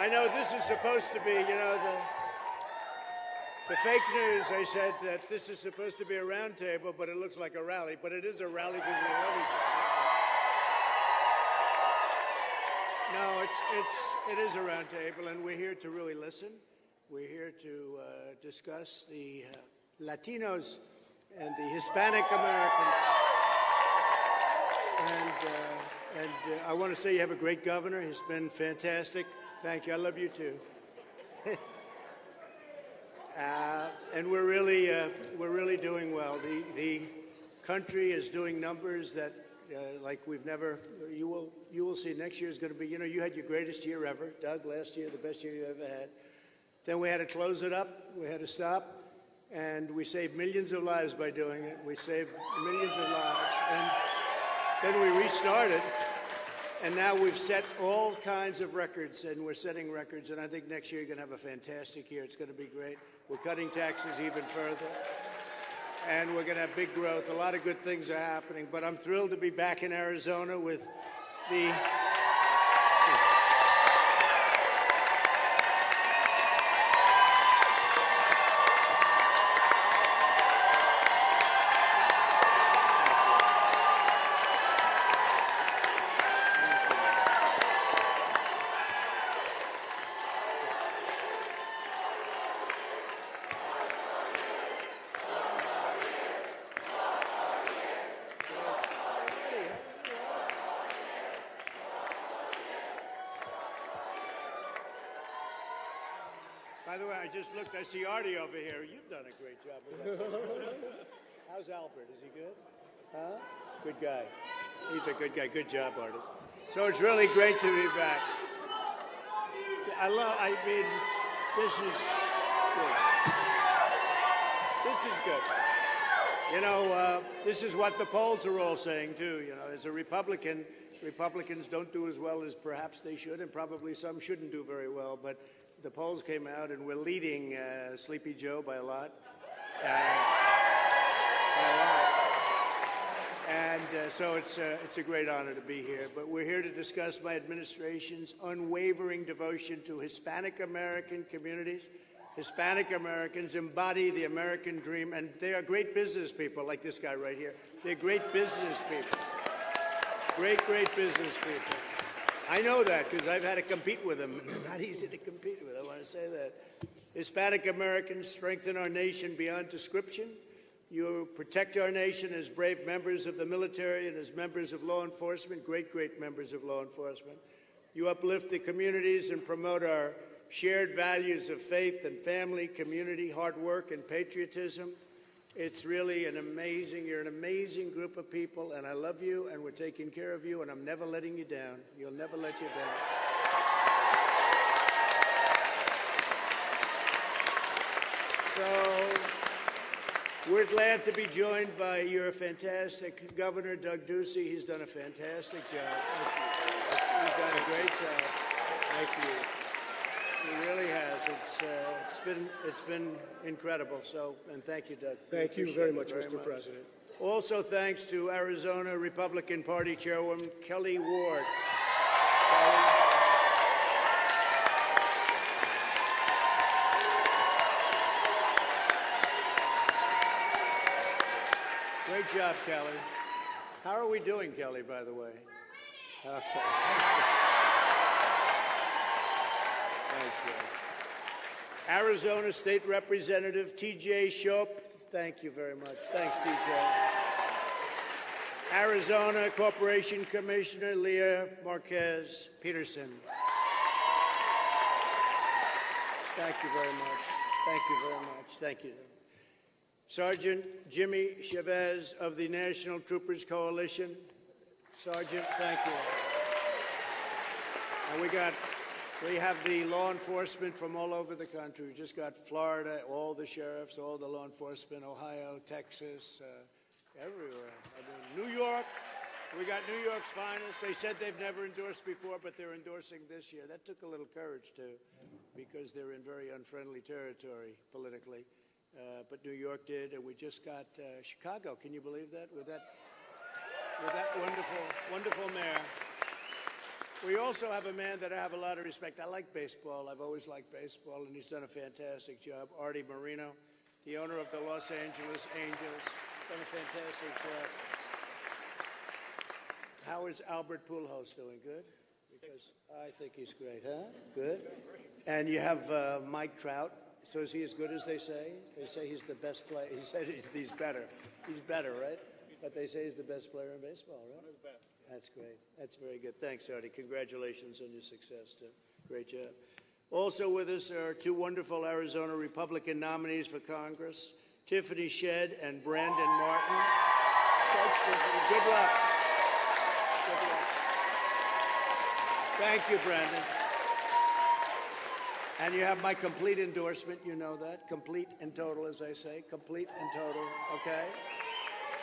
I know this is supposed to be, the fake news. They said that this is supposed to be a round table, but it looks like a rally. But it is a rally because we love each other. No, it is a round table, and we're here to really listen. We're here to discuss the Latinos and the Hispanic Americans. And I want to say you have a great governor. He's been fantastic. Thank you. I love you too. And we're really doing well. The country is doing numbers that like we've never. You will see next year is going to be. You had your greatest year ever, Doug. Last year, the best year you ever had. Then we had to close it up. We had to stop, and we saved millions of lives by doing it. We saved millions of lives, and then we restarted. And now we've set all kinds of records, and we're setting records. And I think next year you're going to have a fantastic year. It's going to be great. We're cutting taxes even further. And we're going to have big growth. A lot of good things are happening. But I'm thrilled to be back in Arizona with the... By the way, I just looked. I see Artie over here. You've done a great job with that. How's Albert? Is he good? Huh? Good guy. He's a good guy. Good job, Artie. So it's really great to be back. This is good. This is what the polls are all saying, too. As a Republican, Republicans don't do as well as perhaps they should, and probably some shouldn't do very well, but the polls came out, and we're leading Sleepy Joe by a lot. And so it's a great honor to be here. But we're here to discuss my administration's unwavering devotion to Hispanic American communities. Hispanic Americans embody the American dream, and they are great business people, like this guy right here. They're great business people. Great business people. I know that because I've had to compete with them. Not easy to compete with, I want to say that. Hispanic Americans strengthen our nation beyond description. You protect our nation as brave members of the military and as members of law enforcement, great members of law enforcement. You uplift the communities and promote our shared values of faith and family, community, hard work, and patriotism. It's really you're an amazing group of people, and I love you, and we're taking care of you, and I'm never letting you down. You'll never let you down. So we're glad to be joined by your fantastic Governor, Doug Ducey. He's done a fantastic job. Thank you. He's done a great job. Thank you. He really has. It's been incredible. And thank you, Doug. Thank you very much, Mr. President. Also, thanks to Arizona Republican Party Chairwoman Kelly Ward. Great job, Kelly. How are we doing, Kelly, by the way? Okay. Thanks, Kelly. Arizona State Representative T.J. Shope. Thank you very much. Thanks, T.J. Arizona Corporation Commissioner Leah Marquez Peterson. Thank you very much. Thank you very much. Thank you. Sergeant Jimmy Chavez of the National Troopers Coalition. Sergeant, thank you. And we have the law enforcement from all over the country. We just got Florida, all the sheriffs, all the law enforcement, Ohio, Texas, everywhere. New York, we got New York's finest. They said they've never endorsed before, but they're endorsing this year. That took a little courage, too, because they're in very unfriendly territory politically. But New York did, and we just got Chicago. Can you believe that? With that wonderful mayor. We also have a man that I have a lot of respect. I like baseball. I've always liked baseball, and he's done a fantastic job. Artie Moreno, the owner of the Los Angeles Angels, done a fantastic job. How is Albert Pujols doing? Good? Because I think he's great, huh? Good? And you have Mike Trout. So is he as good as they say? They say he's the best player. He said he's better. He's better, right? But they say he's the best player in baseball, right? One of the best. That's great. That's very good. Thanks, Artie. Congratulations on your success, too. Great job. Also with us are two wonderful Arizona Republican nominees for Congress, Tiffany Shedd and Brandon Martin. Thanks, Tiffany. Good luck. Good luck. Thank you, Brandon. And you have my complete endorsement. You know that. Complete and total, as I say. Complete and total, okay?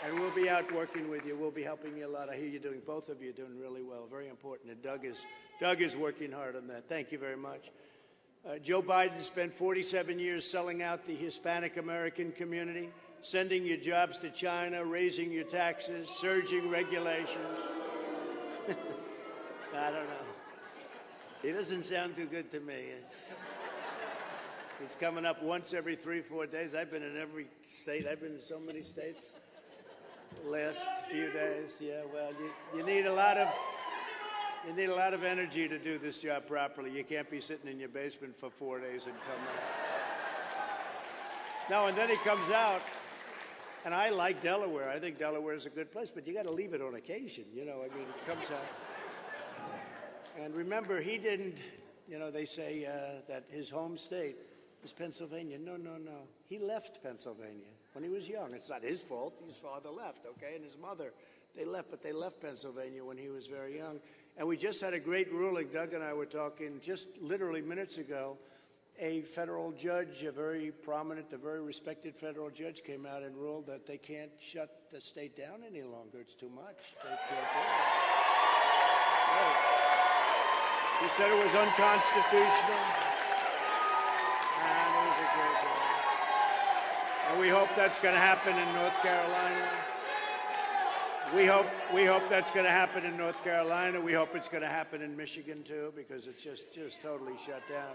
And we'll be out working with you. We'll be helping you a lot. I hear you doing, both of you doing really well. Very important. And Doug is working hard on that. Thank you very much. Joe Biden spent 47 years selling out the Hispanic American community, sending your jobs to China, raising your taxes, surging regulations. I don't know. He doesn't sound too good to me. It's coming up once every 3-4 days. I've been in every state. I've been in so many states the last few days. Yeah, well, you need a lot of energy to do this job properly. You can't be sitting in your basement for 4 days and come out. No, and then he comes out, and I like Delaware. I think Delaware is a good place, but you got to leave it on occasion. You know, I mean, it comes out. And remember, he didn't, you know, they say that his home state is Pennsylvania. No. He left Pennsylvania when he was young. It's not his fault. His father left, okay, and his mother. They left, but they left Pennsylvania when he was very young. And we just had a great ruling. Doug and I were talking just literally minutes ago. A federal judge, a very prominent, a very respected federal judge came out and ruled that they can't shut the state down any longer. It's too much. They can't do it. Right. He said it was unconstitutional, and it was a great day. And we hope that's going to happen in North Carolina. We hope that's going to happen in North Carolina. We hope it's going to happen in Michigan, too, because it's just totally shut down.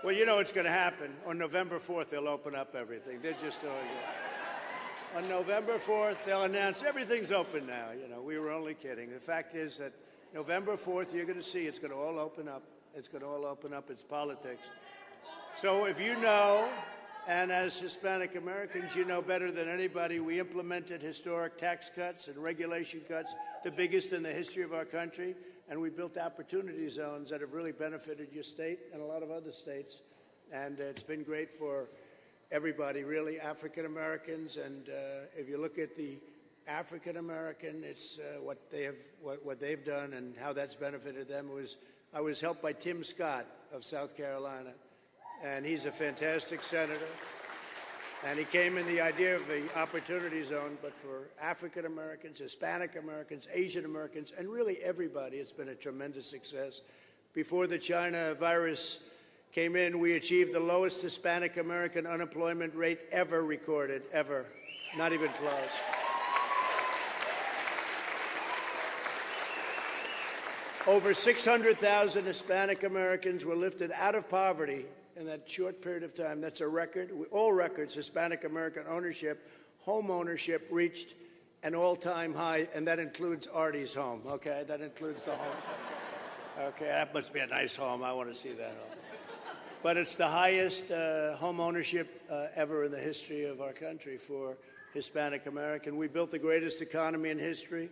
Well, you know what's going to happen. On November 4th, they'll open up everything. They're just doing it. On November 4th, they'll announce everything's open now. You know, we were only kidding. The fact is that November 4th, you're going to see it's going to all open up. It's going to all open up. It's politics. So if you know, and as Hispanic Americans, you know better than anybody, we implemented historic tax cuts and regulation cuts, the biggest in the history of our country, and we built opportunity zones that have really benefited your state and a lot of other states. And it's been great for everybody, really, African Americans. And if you look at the African American, it's what they've done and how that's benefited them. I was helped by Tim Scott of South Carolina, and he's a fantastic senator. And he came in the idea of the opportunity zone, but for African Americans, Hispanic Americans, Asian Americans, and really everybody, it's been a tremendous success. Before the China virus came in, we achieved the lowest Hispanic American unemployment rate ever recorded, ever, not even close. Over 600,000 Hispanic Americans were lifted out of poverty in that short period of time. That's a record. All records, Hispanic American ownership, home ownership reached an all-time high, and that includes Artie's home, okay? That includes the home. Okay, that must be a nice home. I want to see that home. But it's the highest home ownership ever in the history of our country for Hispanic American. We built the greatest economy in history.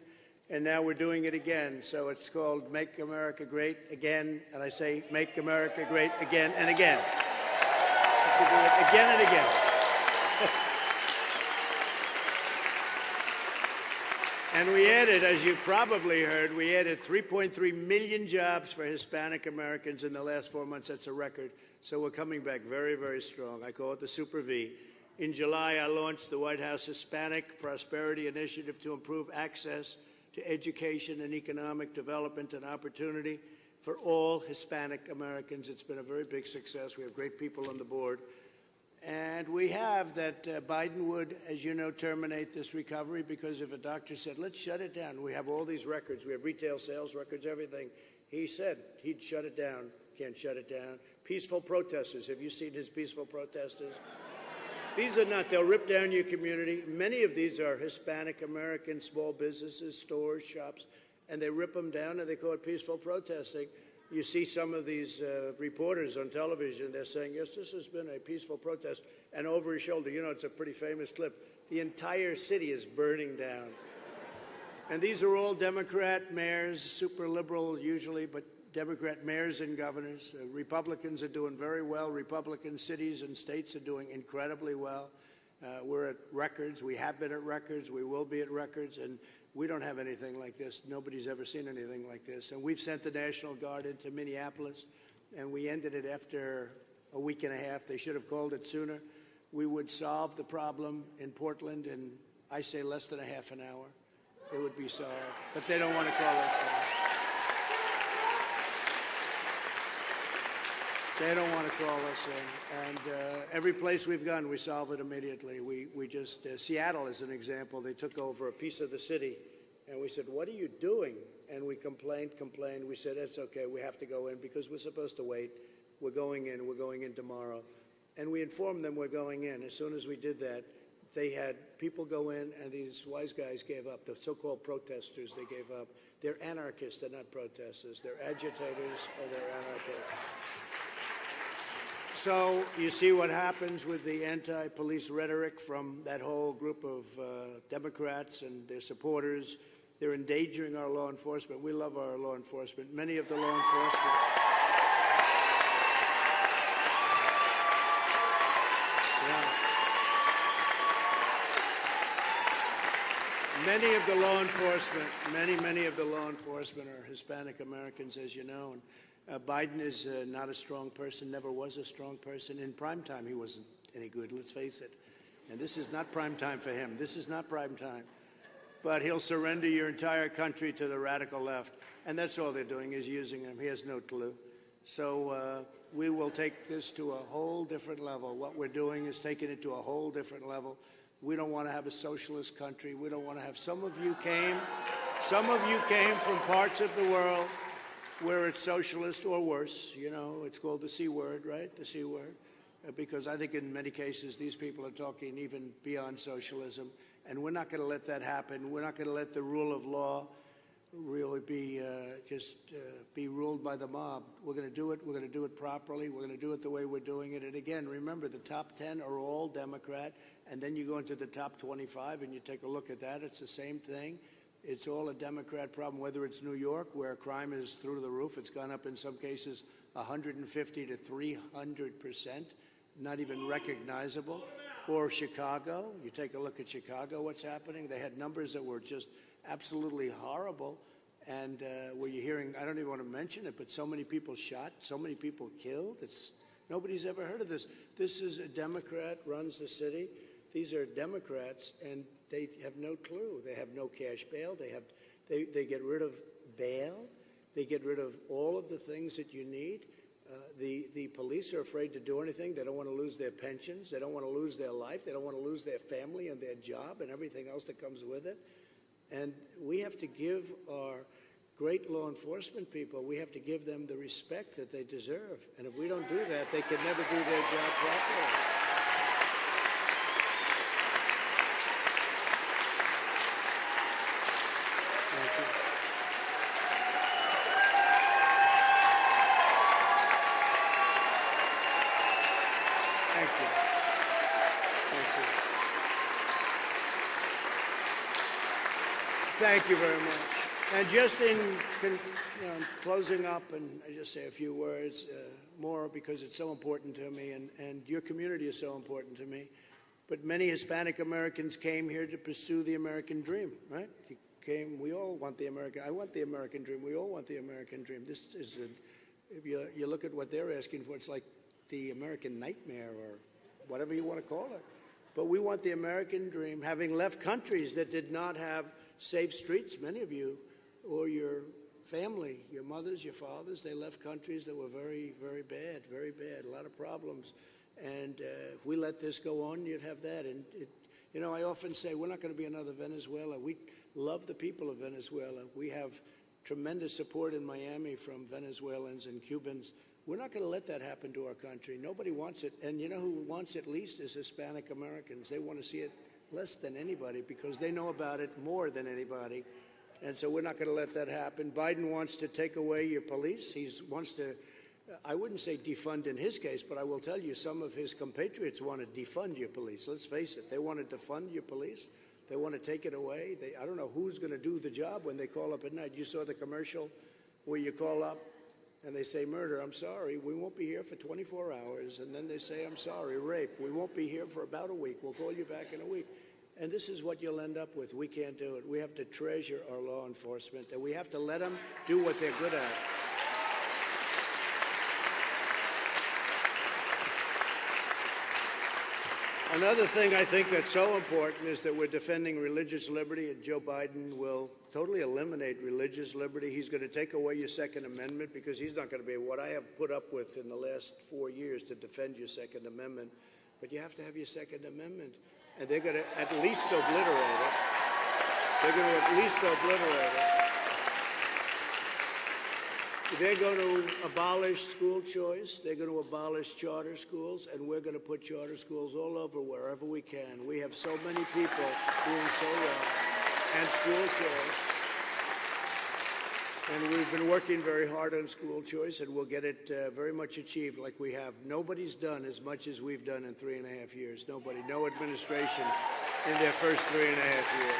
And now we're doing it again. So it's called Make America Great Again. And I say Make America Great Again and again. To do it again and again. And we added, as you probably heard, we added 3.3 million jobs for Hispanic Americans in the last 4 months. That's a record. So we're coming back very, very strong. I call it the Super V. In July, I launched the White House Hispanic Prosperity Initiative to improve access to education and economic development and opportunity for all Hispanic Americans. It's been a very big success. We have great people on the board. And we have that Biden would, as you know, terminate this recovery because if a doctor said, let's shut it down, we have all these records. We have retail sales records, everything. He said he'd shut it down. Can't shut it down. Peaceful protesters. Have you seen his peaceful protesters? These are not. They'll rip down your community. Many of these are Hispanic American small businesses, stores, shops, and they rip them down and they call it peaceful protesting. You see some of these reporters on television, they're saying, yes, this has been a peaceful protest. And over his shoulder, you know, it's a pretty famous clip. The entire city is burning down. And these are all Democrat mayors, super liberal usually, but Democrat mayors and governors. Republicans are doing very well. Republican cities and states are doing incredibly well. We're at records. We have been at records. We will be at records. And we don't have anything like this. Nobody's ever seen anything like this. And we've sent the National Guard into Minneapolis, and we ended it after a week and a half. They should have called it sooner. We would solve the problem in Portland in, I say, less than a half an hour. It would be solved. But they don't want to call us that. They don't want to call us in. And every place we've gone, we solve it immediately. We just, Seattle is an example. They took over a piece of the city, and we said, what are you doing? And we complained. We said, it's okay, we have to go in because we're supposed to wait. We're going in tomorrow. And we informed them we're going in. As soon as we did that, they had people go in, and these wise guys gave up. The so-called protesters, they gave up. They're anarchists. They're not protesters. They're agitators, or they're anarchists. So you see what happens with the anti-police rhetoric from that whole group of Democrats and their supporters. They're endangering our law enforcement. We love our law enforcement. Many of the law enforcement. Many of the law enforcement are Hispanic Americans, as you know. And Biden is not a strong person, never was a strong person. In prime time, he wasn't any good, let's face it. And this is not prime time for him. This is not prime time. But he'll surrender your entire country to the radical left. And that's all they're doing is using him. He has no clue. So we will take this to a whole different level. What we're doing is taking it to a whole different level. We don't want to have a socialist country. We don't want to have, some of you came from parts of the world where it's socialist or worse. You know, it's called the C word, right? The C word. Because I think in many cases these people are talking even beyond socialism. And we're not going to let that happen. We're not going to let the rule of law really be be ruled by the mob. We're going to do it. We're going to do it properly. We're going to do it the way we're doing it. And again, remember, the top 10 are all Democrat. And then you go into the top 25 and you take a look at that. It's the same thing. It's all a Democrat problem, whether it's New York, where crime is through the roof. It's gone up in some cases 150 to 300%, not even recognizable. Or Chicago. You take a look at Chicago, what's happening. They had numbers that were just absolutely horrible. And where you're hearing, I don't even want to mention it, but so many people shot, so many people killed. Nobody's ever heard of this. This is a Democrat runs the city. These are Democrats, and they have no clue. They have no cash bail. They get rid of bail. They get rid of all of the things that you need. The police are afraid to do anything. They don't want to lose their pensions. They don't want to lose their life. They don't want to lose their family and their job and everything else that comes with it. And we have to give our great law enforcement people, we have to give them the respect that they deserve. And if we don't do that, they can never do their job properly. Thank you very much. And just in closing up, and I just say a few words more because it's so important to me, and your community is so important to me. But many Hispanic Americans came here to pursue the American dream, right? We all want the American. I want the American dream. We all want the American dream. This is, if you look at what they're asking for, it's like the American nightmare or whatever you want to call it. But we want the American dream, having left countries that did not have safe streets, many of you, or your family, your mothers, your fathers, they left countries that were very, very bad, a lot of problems. And if we let this go on, you'd have that. And, I often say we're not going to be another Venezuela. We love the people of Venezuela. We have tremendous support in Miami from Venezuelans and Cubans. We're not going to let that happen to our country. Nobody wants it. And you know who wants it least is Hispanic Americans. They want to see it less than anybody because they know about it more than anybody. And so we're not going to let that happen. Biden wants to take away your police. He wants to, I wouldn't say defund in his case, but I will tell you some of his compatriots want to defund your police. Let's face it. They want to defund your police. They want to take it away. I don't know who's going to do the job when they call up at night. You saw the commercial where you call up and they say, murder, I'm sorry, we won't be here for 24 hours. And then they say, I'm sorry, rape, we won't be here for about a week. We'll call you back in a week. And this is what you'll end up with. We can't do it. We have to treasure our law enforcement, and we have to let them do what they're good at. Another thing I think that's so important is that we're defending religious liberty, and Joe Biden will totally eliminate religious liberty. He's going to take away your Second Amendment because he's not going to be what I have put up with in the last 4 years to defend your Second Amendment. But you have to have your Second Amendment, and they're going to at least obliterate it. They're going to at least obliterate it. They're going to abolish school choice. They're going to abolish charter schools, and we're going to put charter schools all over wherever we can. We have so many people doing so well, and school choice. And we've been working very hard on school choice, and we'll get it very much achieved like we have. Nobody's done as much as we've done in 3.5 years. Nobody, no administration in their first 3.5 years.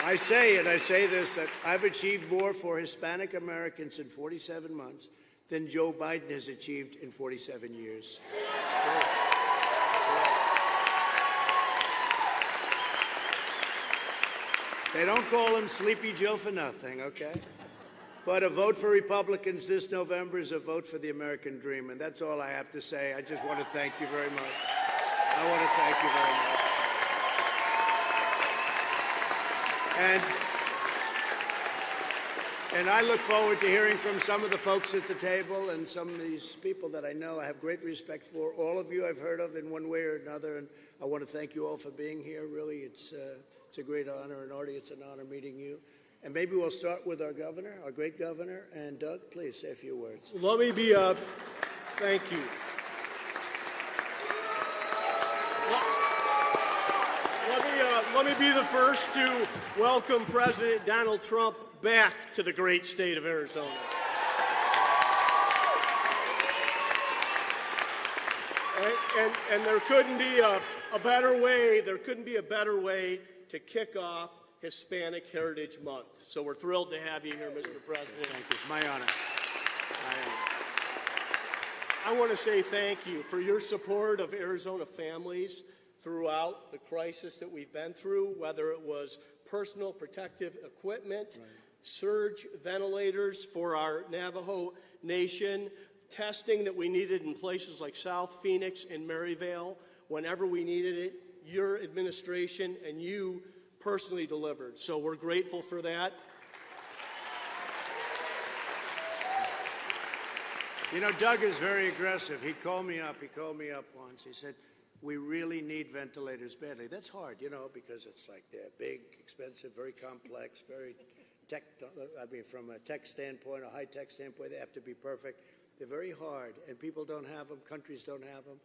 I say this, that I've achieved more for Hispanic Americans in 47 months than Joe Biden has achieved in 47 years. They don't call him Sleepy Joe for nothing, okay? But a vote for Republicans this November is a vote for the American dream, and that's all I have to say. I just want to thank you very much. I want to thank you very much. And I look forward to hearing from some of the folks at the table and some of these people that I know I have great respect for. All of you I've heard of in one way or another, and I want to thank you all for being here. Really, it's a great honor, and Artie, it's an honor meeting you. And maybe we'll start with our governor, our great governor. And Doug, please say a few words. Let me be, thank you. Let me be the first to welcome President Donald Trump back to the great state of Arizona. And there couldn't be a better way. There couldn't be a better way to kick off Hispanic Heritage Month. So we're thrilled to have you here, Mr. President. Thank you. It's my honor. I want to say thank you for your support of Arizona families throughout the crisis that we've been through, whether it was personal protective equipment, surge ventilators for our Navajo Nation, testing that we needed in places like South Phoenix and Maryvale. Whenever we needed it, your administration and you personally delivered. So we're grateful for that. You know, Doug is very aggressive. He called me up once. He said, we really need ventilators badly. That's hard, you know, because it's like they're big, expensive, very complex, very tech, from a tech standpoint, a high-tech standpoint, they have to be perfect. They're very hard, and people don't have them, countries don't have them,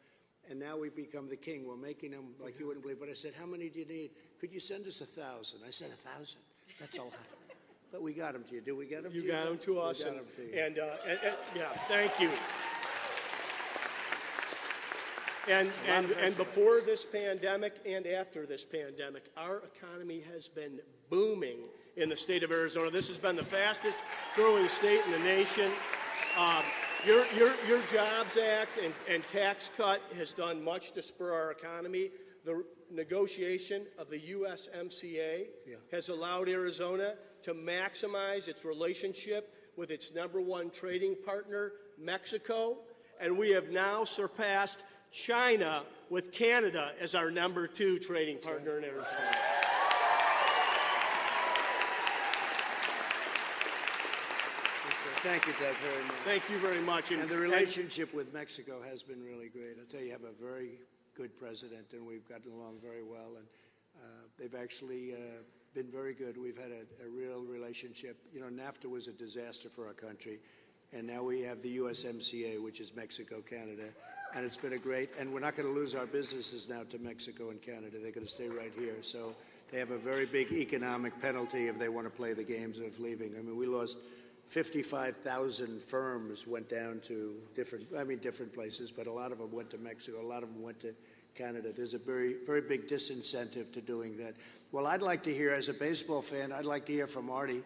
and now we've become the king. We're making them like you wouldn't believe. But I said, how many do you need? Could you send us 1,000? I said, 1,000? That's a lot. But we got them to you. Did we get them to you? You got them to us. We got them to you. And yeah, thank you. And before this pandemic and after this pandemic, our economy has been booming in the state of Arizona. This has been the fastest growing state in the nation. Your Jobs Act and tax cut has done much to spur our economy. The negotiation of the USMCA has allowed Arizona to maximize its relationship with its #1 trading partner, Mexico, and we have now surpassed China with Canada as our #2 trading partner in Arizona. Thank you, Doug, very much. Thank you very much. And the relationship with Mexico has been really great. I'll tell you, you have a very good president, and we've gotten along very well. And They've actually been very good. We've had a real relationship. You know, NAFTA was a disaster for our country, and now we have the USMCA, which is Mexico, Canada, and it's been a great, and we're not going to lose our businesses now to Mexico and Canada. They're going to stay right here. So they have a very big economic penalty if they want to play the games of leaving. I mean, we lost 55,000 firms went down to different places, but a lot of them went to Mexico. A lot of them went to Canada. There's a very, very big disincentive to doing that. Well, I'd like to hear, as a baseball fan, I'd like to hear from Artie,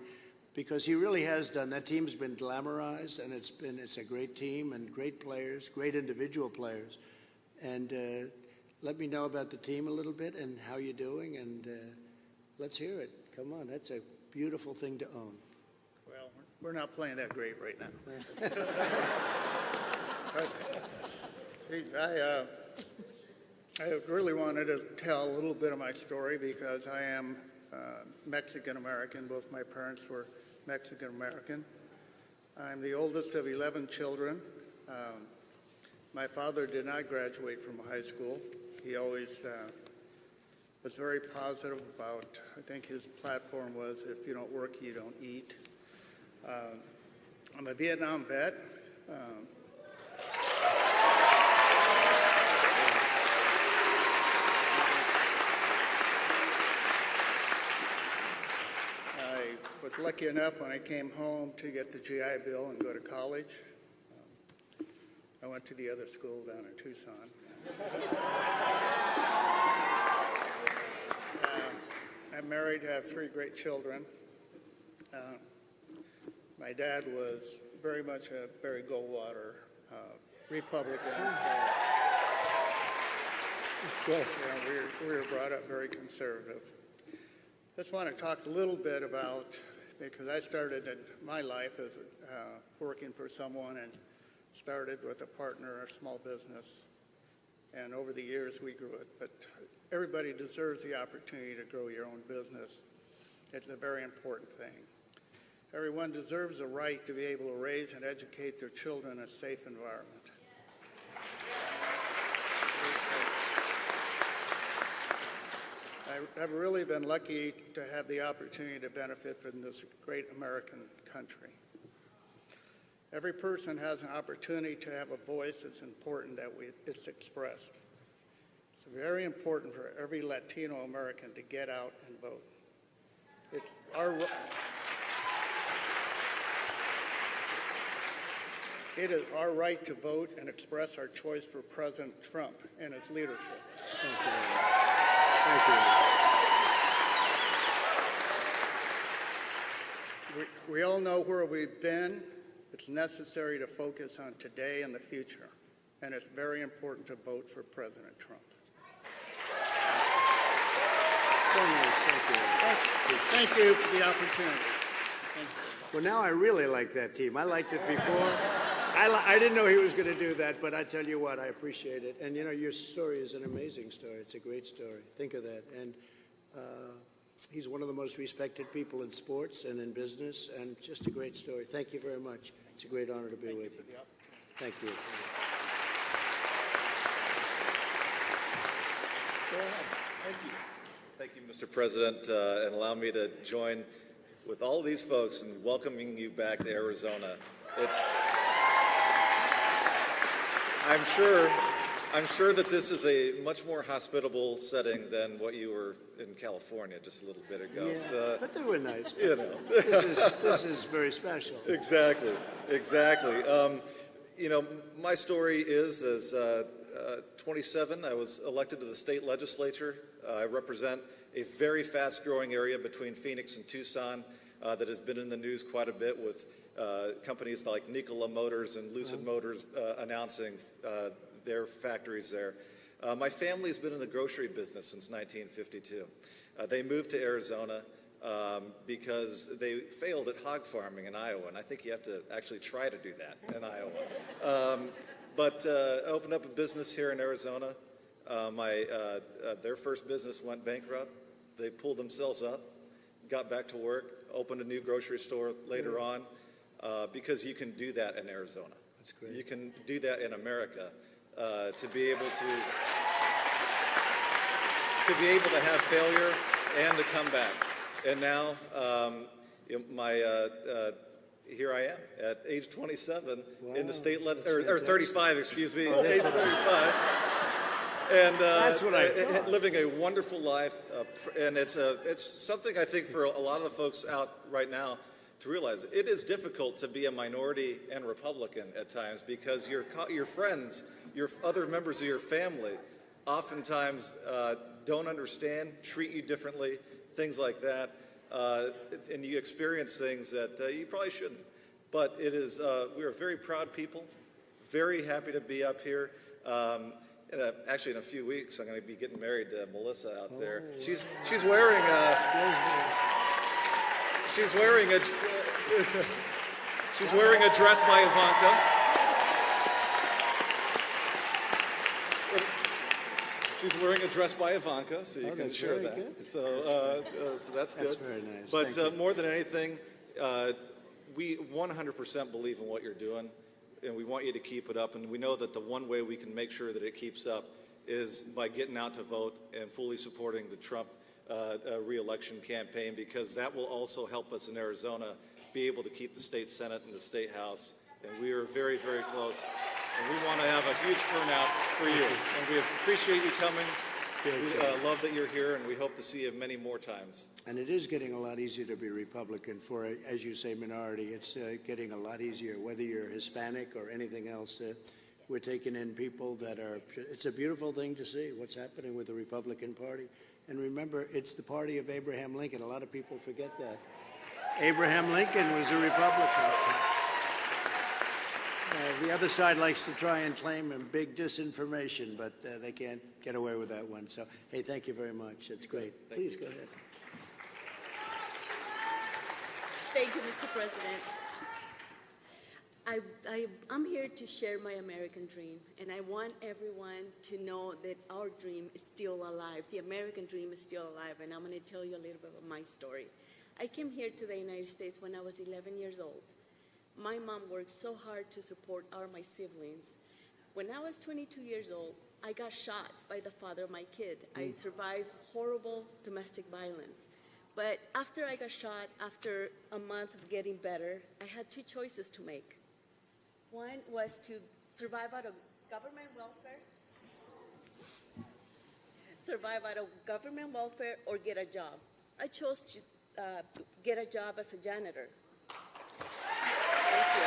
because he really has done. That team's been glamorized, and it's a great team and great players, great individual players. And let me know about the team a little bit and how you're doing, and let's hear it. Come on, that's a beautiful thing to own. Well, we're not playing that great right now. I really wanted to tell a little bit of my story because I am Mexican-American. Both my parents were Mexican-American. I'm the oldest of 11 children. My father did not graduate from high school. He always was very positive about, I think his platform was, if you don't work, you don't eat. I'm a Vietnam vet. I was lucky enough when I came home to get the GI Bill and go to college. I went to the other school down in Tucson. I'm married, have 3 great children. My dad was very much a Barry Goldwater Republican. You know, we were brought up very conservative. Just want to talk a little bit about, because I started in my life as working for someone and started with a partner, a small business, and over the years we grew it. But everybody deserves the opportunity to grow your own business. It's a very important thing. Everyone deserves the right to be able to raise and educate their children in a safe environment. I've really been lucky to have the opportunity to benefit from this great American country. Every person has an opportunity to have a voice that's important that it's expressed. It's very important for every Latino American to get out and vote. It's It is our right to vote and express our choice for President Trump and his leadership. Thank you. Thank you. We all know where we've been. It's necessary to focus on today and the future, and it's very important to vote for President Trump. Thank you for the opportunity. Thank you. Well, now I really like that team. I liked it before. I didn't know he was going to do that, but I tell you what, I appreciate it. And, you know, your story is an amazing story. It's a great story. Think of that. And he's one of the most respected people in sports and in business, and just a great story. Thank you very much. It's a great honor to be with you. Thank you. Thank you, Mr. President, and allow me to join with all these folks in welcoming you back to Arizona. I'm sure that this is a much more hospitable setting than what you were in California just a little bit ago. Yeah, So, but they were nice. you know. This is very special. Exactly. You know, my story is, as 27, I was elected to the state legislature. I represent a very fast-growing area between Phoenix and Tucson that has been in the news quite a bit with companies like Nikola Motors and Lucid Motors announcing their factories there. My family's been in the grocery business since 1952. They moved to Arizona because they failed at hog farming in Iowa, and I think you have to actually try to do that in Iowa. But I opened up a business here in Arizona. Their first business went bankrupt. They pulled themselves up, got back to work, opened a new grocery store later on, because you can do that in Arizona. That's great. You can do that in America, to be able to. to be able to have failure and to come back. And now, here I am at age 27 in the state, or 35, excuse me, age 35. And That's what I thought. living a wonderful life, and it's something I think for a lot of the folks out right now to realize. It is difficult to be a minority and Republican at times because your friends, your other members of your family, oftentimes don't understand, treat you differently, things like that, and you experience things that you probably shouldn't. But it is we are very proud people, very happy to be up here. Actually, in a few weeks, I'm going to be getting married to Melissa out there. She's wearing a dress by Ivanka. She's wearing a dress by Ivanka, so you can share that. Good. So that's good. That's very nice. But Thank you. more than anything, we 100% believe in what you're doing, and we want you to keep it up. And we know that the one way we can make sure that it keeps up is by getting out to vote and fully supporting the Trump re-election campaign, because that will also help us in Arizona be able to keep the state Senate and the state House. And we are very, very close. And we want to have a huge turnout for you. And we appreciate you coming. We love that you're here, and we hope to see you many more times. And it is getting a lot easier to be Republican for, as you say, minority. It's getting a lot easier, whether you're Hispanic or anything else. We're taking in people that are, it's a beautiful thing to see what's happening with the Republican Party. And remember, it's the party of Abraham Lincoln. A lot of people forget that. Abraham Lincoln was a Republican. The other side likes to try and claim a big disinformation, but they can't get away with that one. So, hey, thank you very much. It's great. Please go ahead. Thank you, Mr. President. I'm here to share my American dream, and I want everyone to know that our dream is still alive. The American dream is still alive, and I'm going to tell you a little bit about my story. I came here to the United States when I was 11 years old. My mom worked so hard to support my siblings. When I was 22 years old, I got shot by the father of my kid. I survived horrible domestic violence. But after I got shot, after a month of getting better, I had two choices to make. One was to survive out of government welfare, or get a job. I chose to get a job as a janitor. Thank you.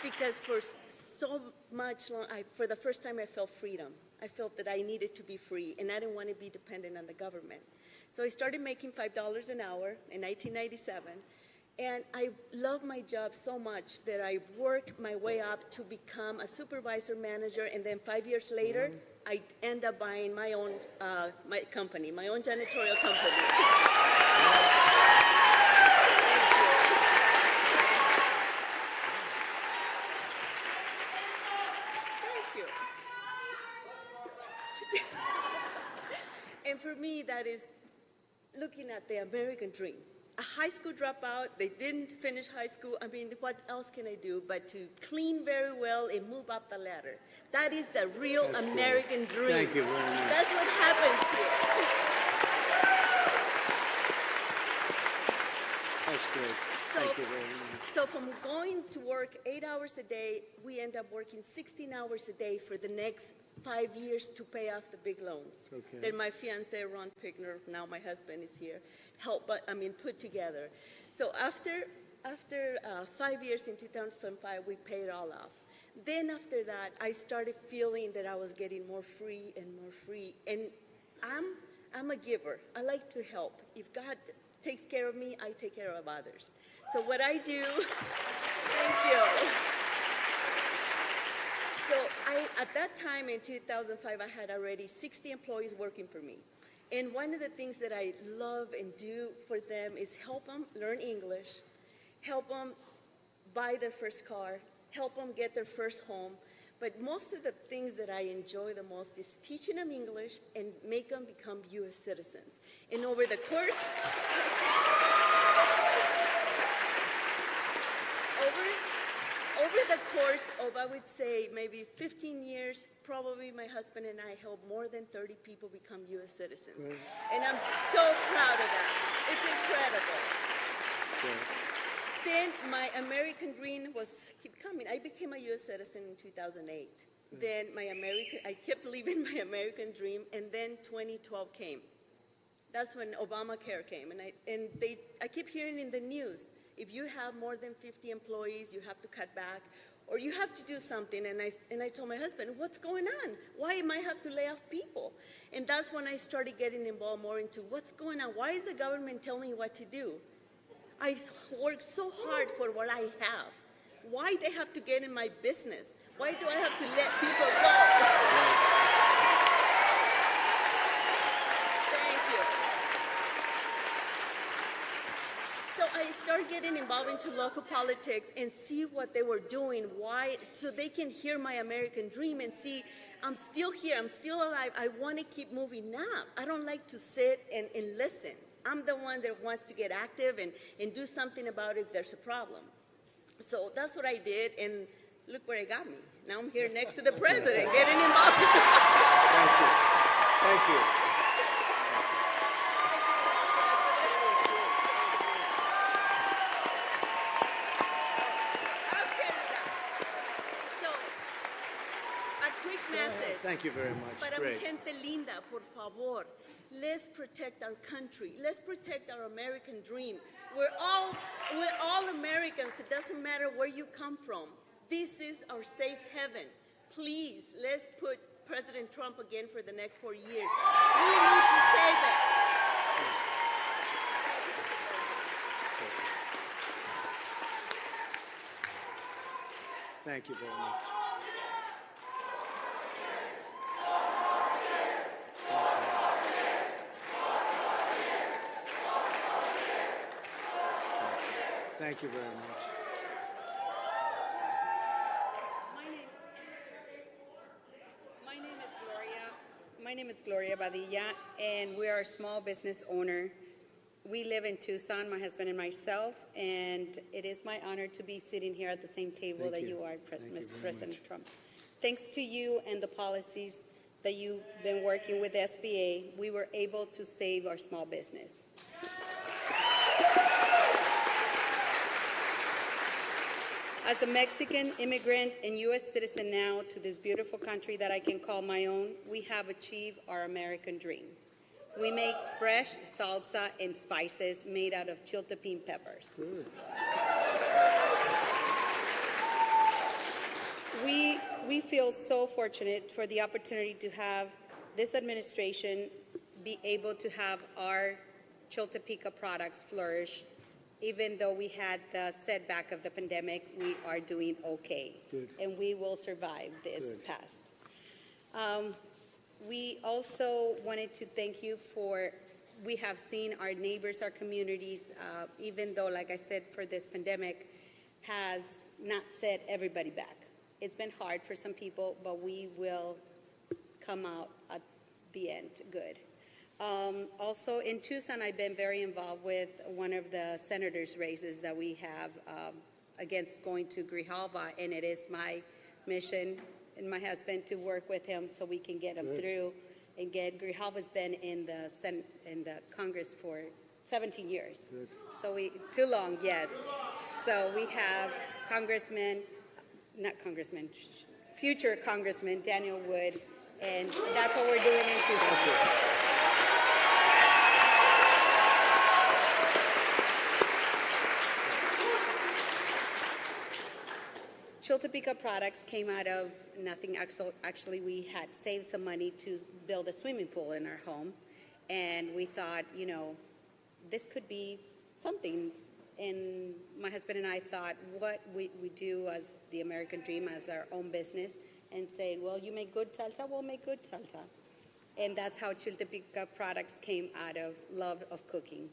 Because for so much long, for the first time I felt freedom. I felt that I needed to be free, and I didn't want to be dependent on the government. So I started making $5 an hour in 1997, and I loved my job so much that I worked my way up to become a supervisor manager, and then 5 years later, I ended up buying my own my own janitorial company. Thank you. And for me, that is looking at the American dream. A high school dropout, they didn't finish high school. I mean, what else can I do but to clean very well and move up the ladder? That is the real American dream. Thank you very much. That's what happens here. That's great. Thank you very much. So from going to work 8 hours a day, we end up working 16 hours a day for the next 5 years to pay off the big loans. Okay. That my fiance, Ron Pickner, now my husband is here, put together. So after 5 years in 2005, we paid it all off. Then after that, I started feeling that I was getting more free and more free. And I'm a giver. I like to help. If God takes care of me, I take care of others. So what I do, thank you. So at that time in 2005, I had already 60 employees working for me. And one of the things that I love and do for them is help them learn English, help them buy their first car, help them get their first home. But most of the things that I enjoy the most is teaching them English and make them become U.S. citizens. And over the course, over over the course of, I would say, maybe 15 years, probably my husband and I helped more than 30 people become U.S. citizens. And I'm so proud of that. It's incredible. Then my American dream keep coming. I became a U.S. citizen in 2008. Then I kept living my American dream, and then 2012 came. That's when Obamacare came, and I keep hearing in the news, if you have more than 50 employees, you have to cut back, or you have to do something. And I told my husband, what's going on? Why am I have to lay off people? And that's when I started getting involved more into what's going on. Why is the government telling me what to do? I work so hard for what I have. Why they have to get in my business? Why do I have to let people go? Thank you. So I started getting involved into local politics and see what they were doing, why, so they can hear my American dream and see I'm still here, I'm still alive. I want to keep moving up. I don't like to sit and listen. I'm the one that wants to get active and do something about it if there's a problem. So that's what I did, and look where it got me. Now I'm here next to the president, getting involved. Thank you. Thank you. So, a quick message. Thank you very much. Para mi Great. gente linda, por favor, let's protect our country. Let's protect our American dream. We're all Americans. It doesn't matter where you come from. This is our safe haven. Please, let's put President Trump again for the next 4 years. We need to save it. Thank you very much. Thank you very much. My name is Gloria Badilla, and we are a small business owner. We live in Tucson, my husband and myself, and it is my honor to be sitting here at the same table Thank that you. you are, Thank you Mr. very President much. Trump. Thanks to you and the policies that you've been working with SBA, we were able to save our small business. As a Mexican immigrant and U.S. citizen now to this beautiful country that I can call my own, we have achieved our American dream. We make fresh salsa and spices made out of chiltepin peppers. We feel so fortunate for the opportunity to have this administration be able to have our Chiltepica products flourish. Even though we had the setback of the pandemic, we are doing okay. Good. And we will survive this Good. past. We also wanted to thank you we have seen our neighbors, our communities, even though, like I said, for this pandemic, has not set everybody back. It's been hard for some people, but we will come out at the end good. Also in Tucson, I've been very involved with one of the senators' races that we have against going to Grijalva, and it is my mission and my husband to work with him so we can get him through and get. Grijalva's been in the Congress for 17 years. Good. So too long, yes. So we have future Congressman Daniel Wood, and that's what we're doing in Tucson. Chiltepica products came out of nothing. Actually, we had saved some money to build a swimming pool in our home, and we thought, this could be something. And my husband and I thought, what we do as the American dream, as our own business, and say, well, you make good salsa, we'll make good salsa. And that's how Chiltepica products came out of love of cooking.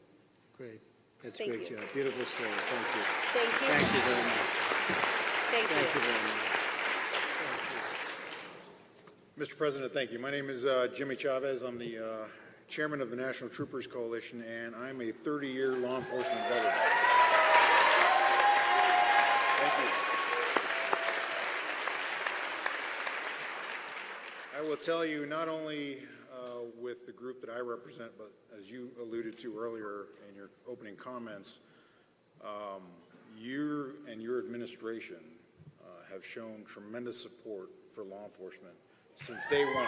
Great. That's Thank great you. job. Beautiful story. Thank you. Thank you. Thank you very much. Thank Thank you you. very much. Mr. President, thank you. My name is Jimmy Chavez. I'm the chairman of the National Troopers Coalition, and I'm a 30-year law enforcement veteran. Thank you. tell you, not only with the group that I represent, but as you alluded to earlier in your opening comments, you and your administration have shown tremendous support for law enforcement since day one.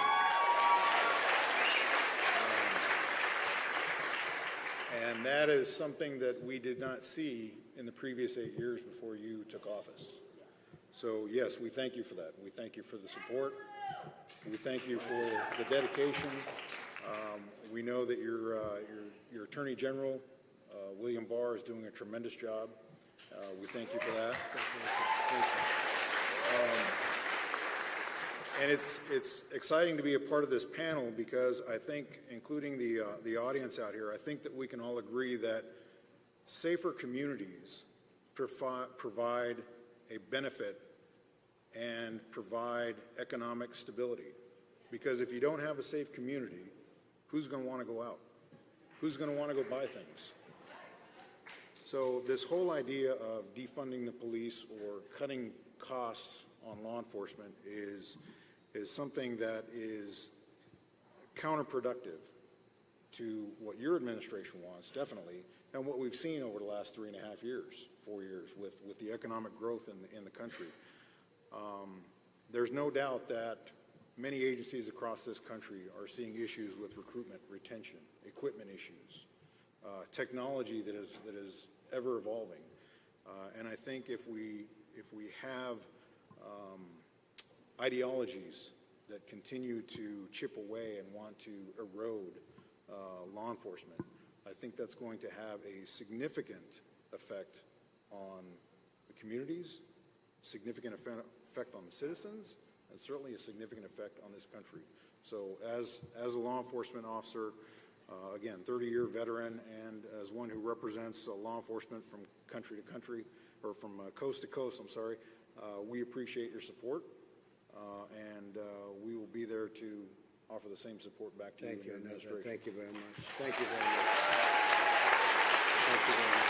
And that is something that we did not see in the previous 8 years before you took office. So yes, we thank you for that. We thank you for the support. We thank you for the dedication. We know that your Attorney General, William Barr, is doing a tremendous job. We thank you for that. And it's exciting to be a part of this panel because I think, including the audience out here, I think that we can all agree that safer communities provide a benefit and provide economic stability. Because if you don't have a safe community, who's going to want to go out? Who's going to want to go buy things? So this whole idea of defunding the police or cutting costs on law enforcement is something that is counterproductive to what your administration wants, definitely, and what we've seen over the last 3.5 years, 4 years, with the economic growth in the country. There's no doubt that many agencies across this country are seeing issues with recruitment, retention, equipment issues, technology that is ever evolving, and I think if we have ideologies that continue to chip away and want to erode law enforcement, I think that's going to have a significant effect on the communities, significant effect on the citizens, and certainly a significant effect on this country. So as a law enforcement officer, again, 30-year veteran, and as one who represents law enforcement from country to country, or from coast to coast, I'm sorry, we appreciate your support, and we will be there to offer the same support back to you and your administration. Thank you very much. Thank you very much. Thank you very much.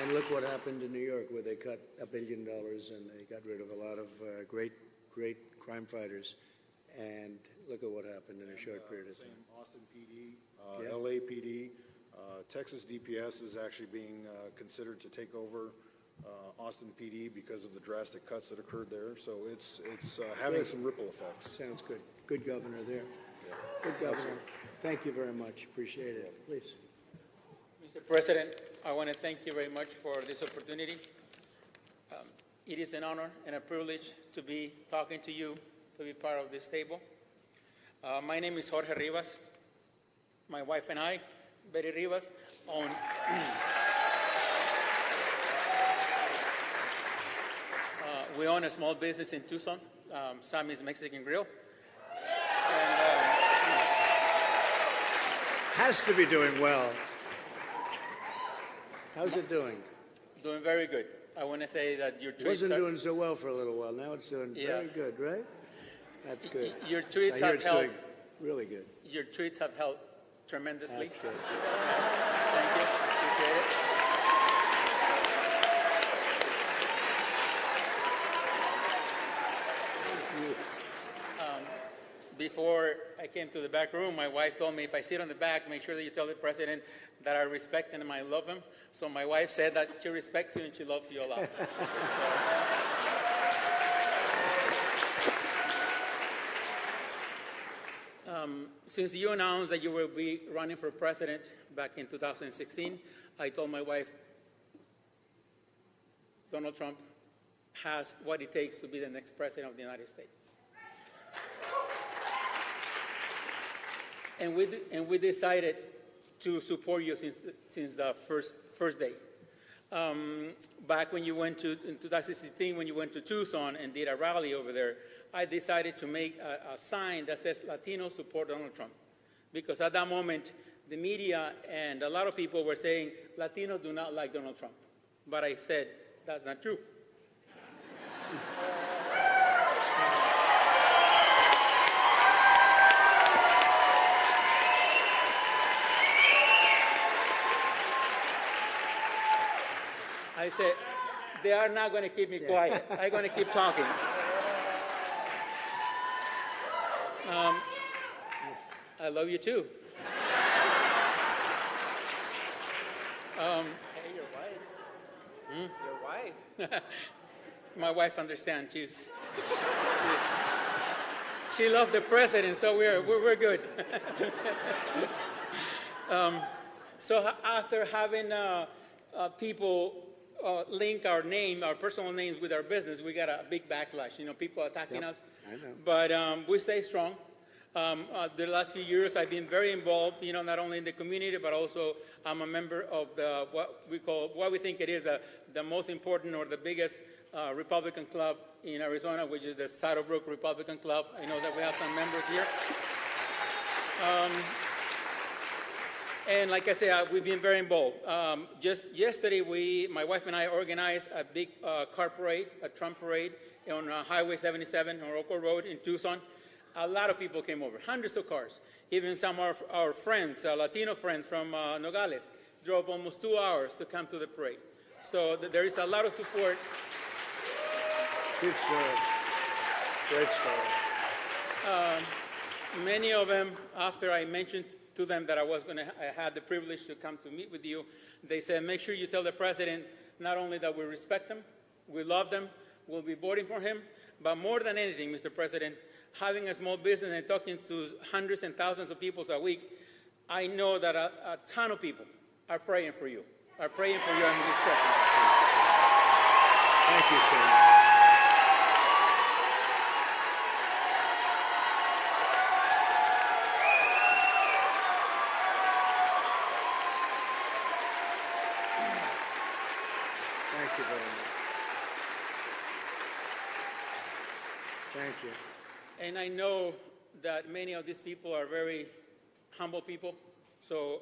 And look what happened in New York, where they cut $1 billion and they got rid of a lot of great crime fighters. And look at what happened in a short period of time. Austin PD, LAPD, Texas DPS is actually being considered to take over Austin PD because of the drastic cuts that occurred there. So it's having some ripple effects. Sounds good. Good governor there. Yeah. Good governor. Absolutely. Thank you very much. Appreciate it. Please. Mr. President, I want to thank you very much for this opportunity. It is an honor and a privilege to be talking to you, to be part of this table. My name is Jorge Rivas. My wife and I, Betty Rivas, own we own a small business in Tucson, Sammy's Mexican Grill. And, Has to be doing well. How's it doing? doing very good. I want to say that your It tweets wasn't are, doing so well for a little while. Now it's doing Yeah. very good, right? That's good. Your I tweets hear have it's helped. doing really good. Your tweets have helped tremendously. That's good. Thank you. Appreciate it. Before I came to the back room, my wife told me if I sit on the back, make sure that you tell the president that I respect him and I love him. So my wife said that she respects you and she loves you a lot. Since you announced that you will be running for president back in 2016, I told my wife, Donald Trump has what it takes to be the next president of the United States. And we decided to support you since the first day. Back when you went to, in 2016, when you went to Tucson and did a rally over there, I decided to make a sign that says Latinos support Donald Trump. Because at that moment, the media and a lot of people were saying Latinos do not like Donald Trump. But I said, that's not true. I said, They are not going to keep me quiet. I'm going to keep talking. I love you too. Hey, your wife. Your wife. My wife understands. She loved the president, so we're good. So after having people link our name, our personal names with our business, we got a big backlash. People attacking us. I know. But we stay strong. The last few years, I've been very involved. Not only in the community, but also I'm a member of what we think it is the most important or the biggest Republican club in Arizona, which is the Saddlebrook Republican Club. I know that we have some members here. And like I said, we've been very involved. Just yesterday, my wife and I organized a big car parade, a Trump parade on Highway 77 on Rocco Road in Tucson. A lot of people came over, hundreds of cars. Even some of our friends, Latino friends from Nogales, drove almost 2 hours to come to the parade. So there is a lot of support. Good story. Great story. Many of them, after I mentioned to them that I had the privilege to come to meet with you, they said, make sure you tell the president not only that we respect him, we love them, we'll be voting for him, but more than anything, Mr. President, having a small business and talking to hundreds and thousands of people a week, I know that a ton of people are praying for you, are praying for your administration. Thank you, sir. Thank you very much. Thank you. And I know that many of these people are very humble people.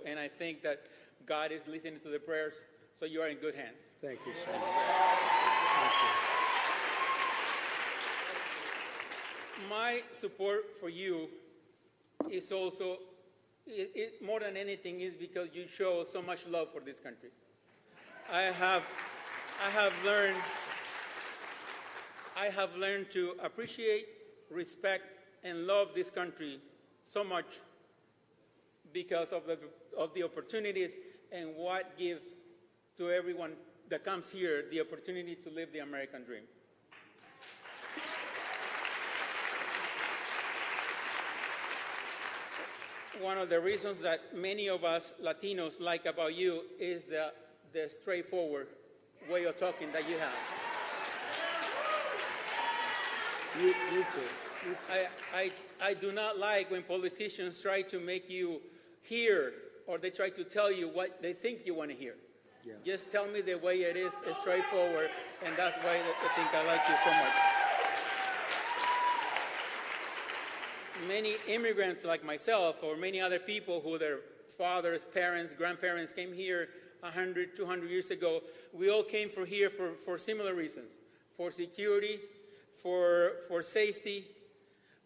And I think that God is listening to the prayers. So you are in good hands. Thank you, sir. Thank you. My support for you is also, more than anything, is because you show so much love for this country. I have learned to appreciate, respect, and love this country so much because of the opportunities and what gives to everyone that comes here the opportunity to live the American dream. One of the reasons that many of us Latinos like about you is the straightforward way of talking that you have. You too. I do not like when politicians try to make you hear or they try to tell you what they think you want to hear. Yeah. Just tell me the way it is, straightforward, and that's why I think I like you so much. Many immigrants like myself or many other people who their fathers, parents, grandparents came here 100, 200 years ago, we all came here for similar reasons, for security, for safety,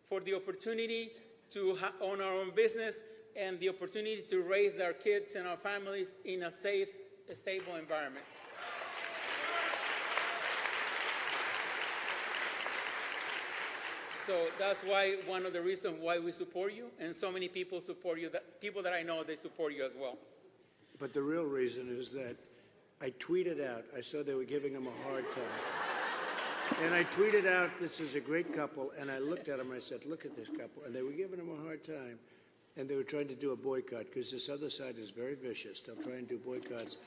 for the opportunity to own our own business, and the opportunity to raise our kids and our families in a safe, stable environment. So that's why one of the reasons why we support you, and so many people support you, people that I know, they support you as well. But the real reason is that I tweeted out, I saw they were giving him a hard time. And I tweeted out, this is a great couple, and I looked at them, I said, look at this couple. And they were giving him a hard time, and they were trying to do a boycott, because this other side is very vicious. They'll try and do boycotts.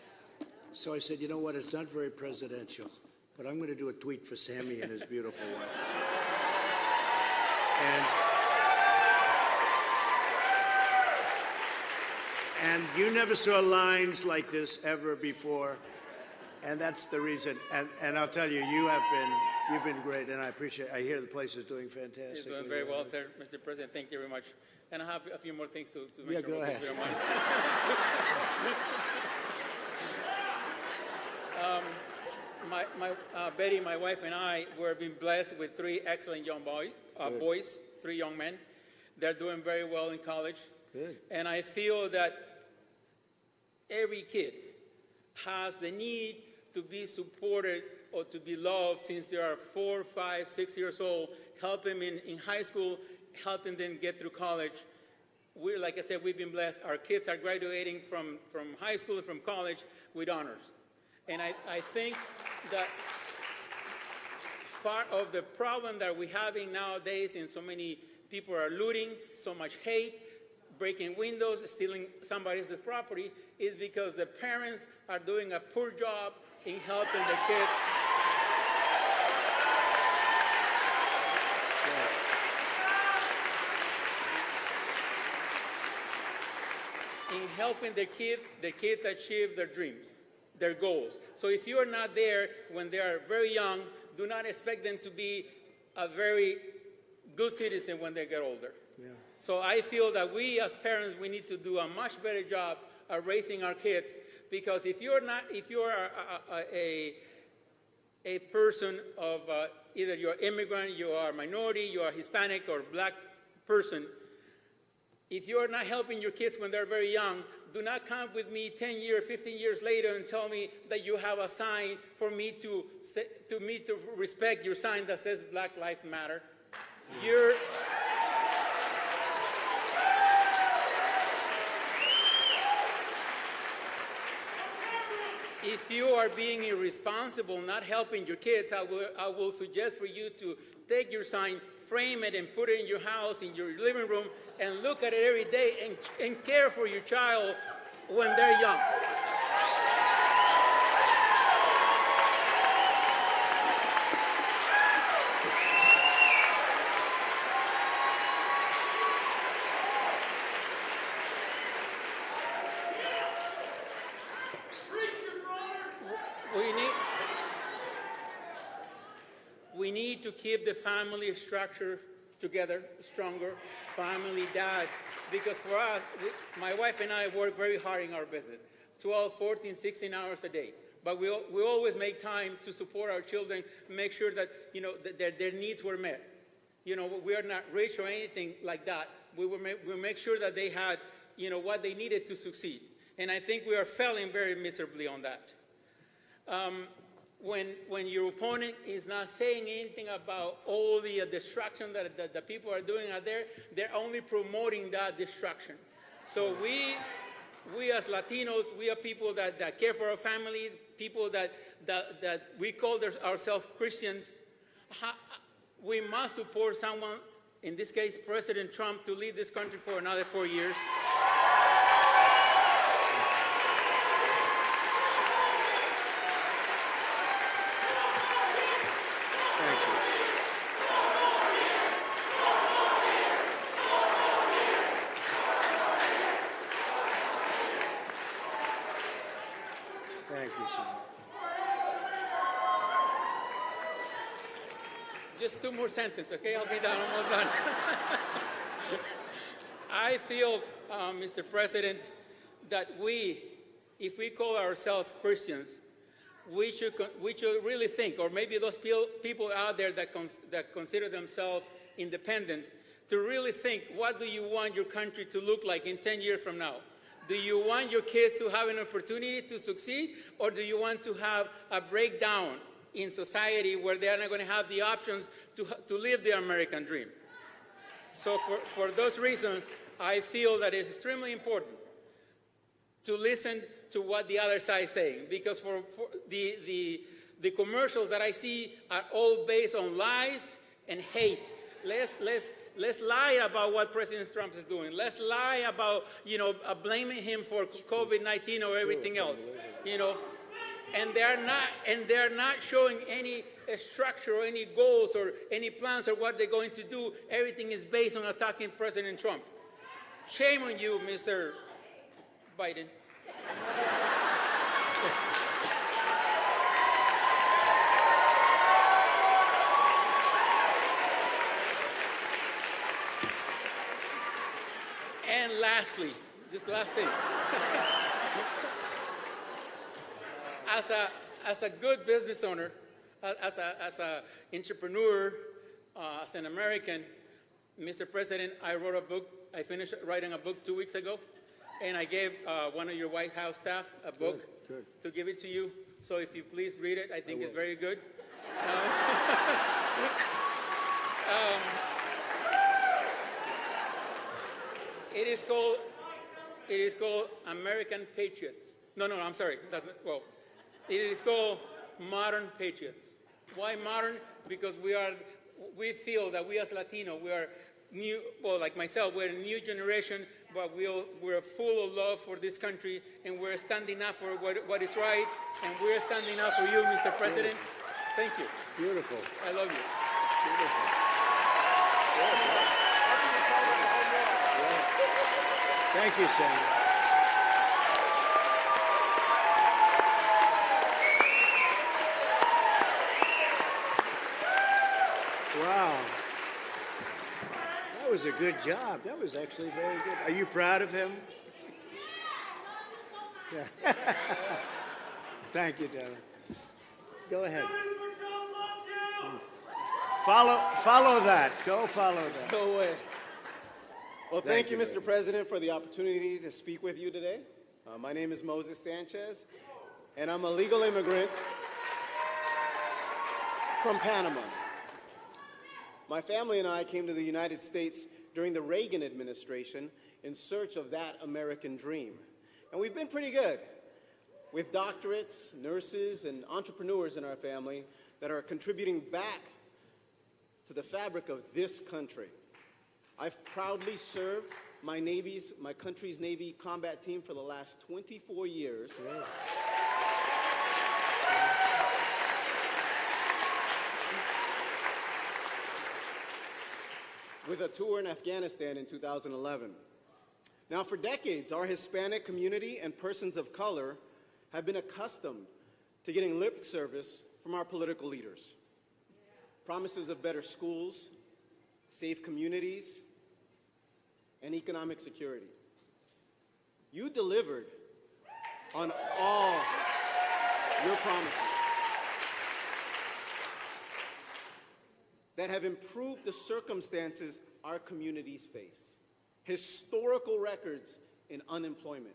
So I said, you know what, it's not very presidential, but I'm going to do a tweet for Sammy and his beautiful wife. And you never saw lines like this ever before, and that's the reason. And I'll tell you, you've been great, and I hear the place is doing fantastic. It's doing very well there, Mr. President. Thank you very much. And I have a few more things to mention. Yeah, go ahead. If you don't mind. Betty, my wife, and I were being blessed with three excellent young boys, three young men. They're doing very well in college. Good. And I feel that every kid has the need to be supported or to be loved since they are 4, 5, 6 years old, help them in high school, helping them get through college. Like I said, we've been blessed. Our kids are graduating from high school and from college with honors. And I think that part of the problem that we're having nowadays, and so many people are looting, so much hate, breaking windows, stealing somebody else's property, is because the parents are doing a poor job in helping the kids. In helping the kids achieve their dreams, their goals. So if you are not there when they are very young, do not expect them to be a very good citizen when they get older. Yeah. So I feel that we as parents, we need to do a much better job of raising our kids, because if you are a person of either you're immigrant, you are minority, you are Hispanic or black person, if you're not helping your kids when they're very young, do not come with me 10 years, 15 years later and tell me that you have a sign for me to respect your sign that says Black Lives Matter. If you are being irresponsible, not helping your kids, I will suggest for you to take your sign, frame it, and put it in your house, in your living room, and look at it every day and care for your child when they're young. We need to keep the family structure together, stronger, family, dad, because for us, my wife and I work very hard in our business, 12, 14, 16 hours a day. But we always make time to support our children, make sure that, that their needs were met. We are not rich or anything like that. We make sure that they had, what they needed to succeed. And I think we are failing very miserably on that. When your opponent is not saying anything about all the destruction that the people are doing out there, they're only promoting that destruction. So we as Latinos, we are people that care for our family, people that we call ourselves Christians. We must support someone, in this case President Trump, to lead this country for another 4 years. Thank you, sir. Just 2 more sentences, okay? I'll be done, almost done. I feel, Mr. President, that if we call ourselves Christians, we should really think, or maybe those people out there that consider themselves independent, to really think, what do you want your country to look like in 10 years from now? Do you want your kids to have an opportunity to succeed, or do you want to have a breakdown in society where they are not going to have the options to live the American dream? So for those reasons, I feel that it's extremely important to listen to what the other side is saying, because for the commercials that I see are all based on lies and hate. Let's lie about what President Trump is doing. Let's lie about, blaming him for COVID-19 or everything else, And they're not showing any structure or any goals or any plans or what they're going to do. Everything is based on attacking President Trump. Shame on you, Mr. Biden. And lastly, this last thing. As a good business owner, as an entrepreneur, as an American, Mr. President, I wrote a book. I finished writing a book 2 weeks ago, and I gave one of your White House staff a book to give it to you So if you please read it, I think it's very good. It is called American Patriots. No, I'm sorry. That's not, well, it is called Modern Patriots. Why modern? Because we feel that we as Latino, we are new, well, like myself, we're a new generation, but we're full of love for this country, and we're standing up for what is right, and we're standing up for you, Mr. President. Thank you. Beautiful. I love you. Beautiful. Thank you, Senator. Wow. That was a good job. That was actually very good. Are you proud of him? Yeah. Thank you, Devin. Go ahead. Follow that. Go follow that. No way. Well, thank you, you, Mr. President, for the opportunity to speak with you today. My name is Moses Sanchez, and I'm a legal immigrant from Panama. My family and I came to the United States during the Reagan administration in search of that American dream. And we've been pretty good, with doctorates, nurses, and entrepreneurs in our family that are contributing back to the fabric of this country. I've proudly served my country's Navy combat team for the last 24 years. Yeah. With a tour in Afghanistan in 2011. Now, for decades, our Hispanic community and persons of color have been accustomed to getting lip service from our political leaders. Promises of better schools, safe communities, and economic security. You delivered on all your promises that have improved the circumstances our communities face. Historical records in unemployment,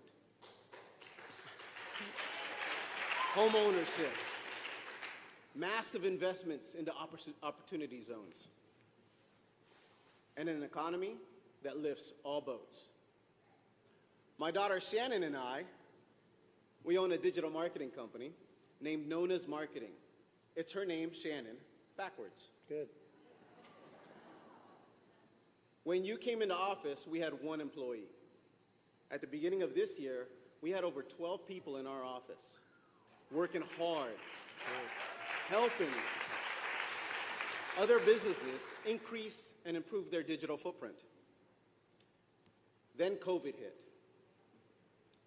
home ownership, massive investments into opportunity zones, and an economy that lifts all boats. My daughter Shannon and I, we own a digital marketing company named Nona's Marketing. It's her name, Shannon, backwards. Good. When you came into office, we had one employee. At the beginning of this year, we had over 12 people in our office, working hard, helping other businesses increase and improve their digital footprint. Then COVID hit,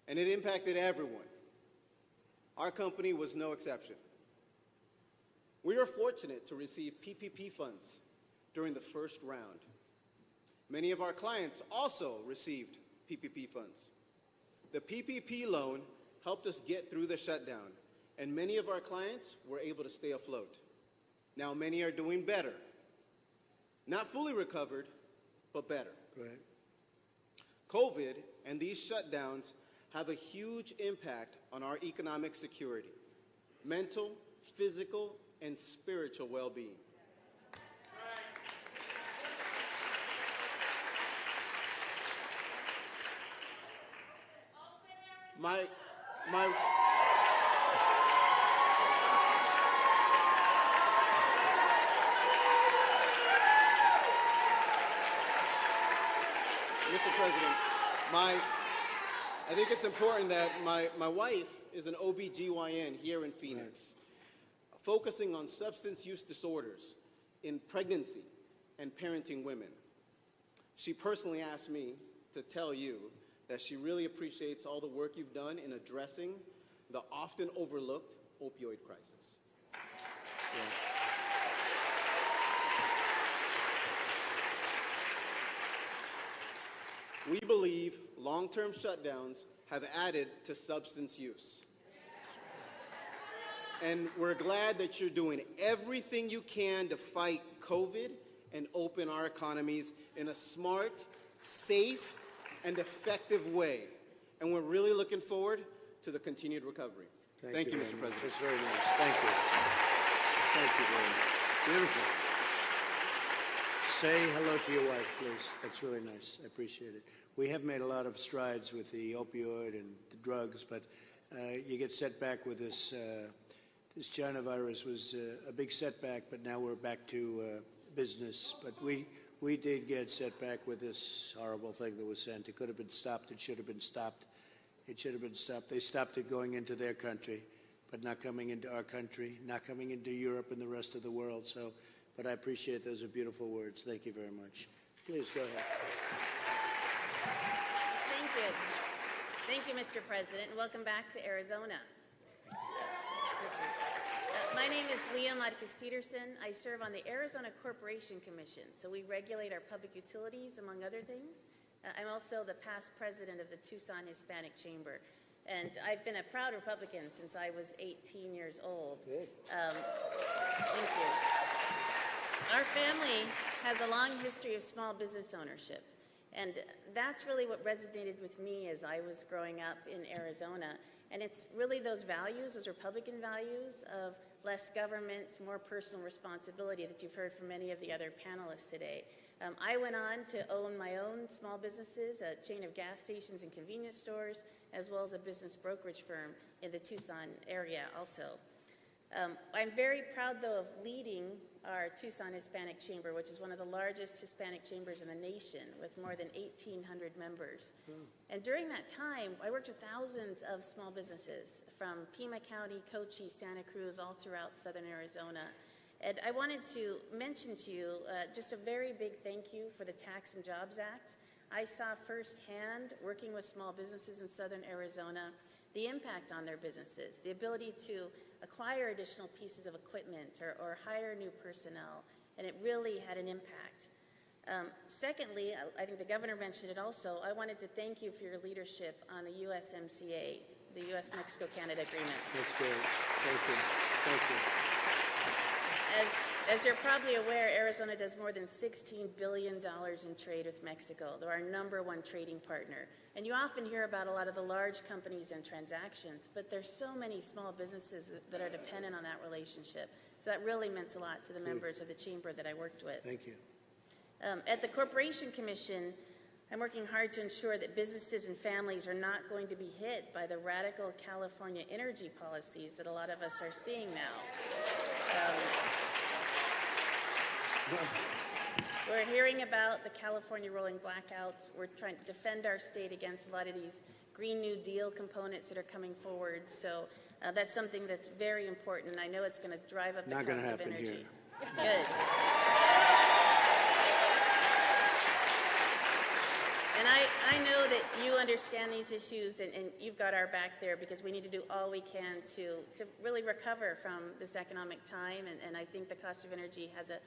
and it impacted everyone. Our company was no exception. We were fortunate to receive PPP funds during the first round. Many of our clients also received PPP funds. The PPP loan helped us get through the shutdown, and many of our clients were able to stay afloat. Now many are doing better. Not fully recovered, but better. Right. COVID and these shutdowns have a huge impact on our economic security, mental, physical, and spiritual well-being. My Mr. President, I think it's important that my wife is an OBGYN here in Phoenix, focusing on substance use disorders in pregnancy and parenting women. She personally asked me to tell you that she really appreciates all the work you've done in addressing the often overlooked opioid crisis. We believe long-term shutdowns have added to substance use. And we're glad that you're doing everything you can to fight COVID and open our economies in a smart, safe, and effective way. And we're really looking forward to the continued recovery. Thank you, very Mr. much. President. That's very nice. Thank you. Thank you very much. Beautiful. Say hello to your wife, please. That's really nice. I appreciate it. We have made a lot of strides with the opioid and the drugs, but you get set back with this. This China virus was a big setback, but now we're back to business. But we did get set back with this horrible thing that was sent. It could have been stopped. It should have been stopped. It should have been stopped. They stopped it going into their country, but not coming into our country, not coming into Europe and the rest of the world. So, but I appreciate those are beautiful words. Thank you very much. Please go ahead. Thank you. Thank you, Mr. President, and welcome back to Arizona. My name is Leah Marquez-Peterson. I serve on the Arizona Corporation Commission, so we regulate our public utilities, among other things. I'm also the past president of the Tucson Hispanic Chamber, and I've been a proud Republican since I was 18 years old. Thank you. Our family has a long history of small business ownership, and that's really what resonated with me as I was growing up in Arizona. And it's really those values, those Republican values of less government, more personal responsibility that you've heard from many of the other panelists today. I went on to own my own small businesses, a chain of gas stations and convenience stores, as well as a business brokerage firm in the Tucson area also. I'm very proud, though, of leading our Tucson Hispanic Chamber, which is one of the largest Hispanic chambers in the nation, with more than 1,800 members. And during that time, I worked with thousands of small businesses from Pima County, Cochise, Santa Cruz, all throughout southern Arizona. And I wanted to mention to you just a very big thank you for the Tax and Jobs Act. I saw firsthand, working with small businesses in southern Arizona, the impact on their businesses, the ability to acquire additional pieces of equipment or hire new personnel, and it really had an impact. Secondly, I think the governor mentioned it also, I wanted to thank you for your leadership on the USMCA, the U.S.-Mexico-Canada Agreement. That's great. Thank you. Thank you. As you're probably aware, Arizona does more than $16 billion in trade with Mexico. They're our #1 trading partner. And you often hear about a lot of the large companies and transactions, but there's so many small businesses that are dependent on that relationship. So that really meant a lot to the members of the chamber that I worked with. Thank you. At the Corporation Commission, I'm working hard to ensure that businesses and families are not going to be hit by the radical California energy policies that a lot of us are seeing now. We're hearing about the California rolling blackouts. We're trying to defend our state against a lot of these Green New Deal components that are coming forward. So that's something that's very important, and I know it's going to drive up the Not cost gonna of happen energy. here. Good. And I know that you understand these issues, and you've got our back there, because we need to do all we can to really recover from this economic time, and I think the cost of energy has a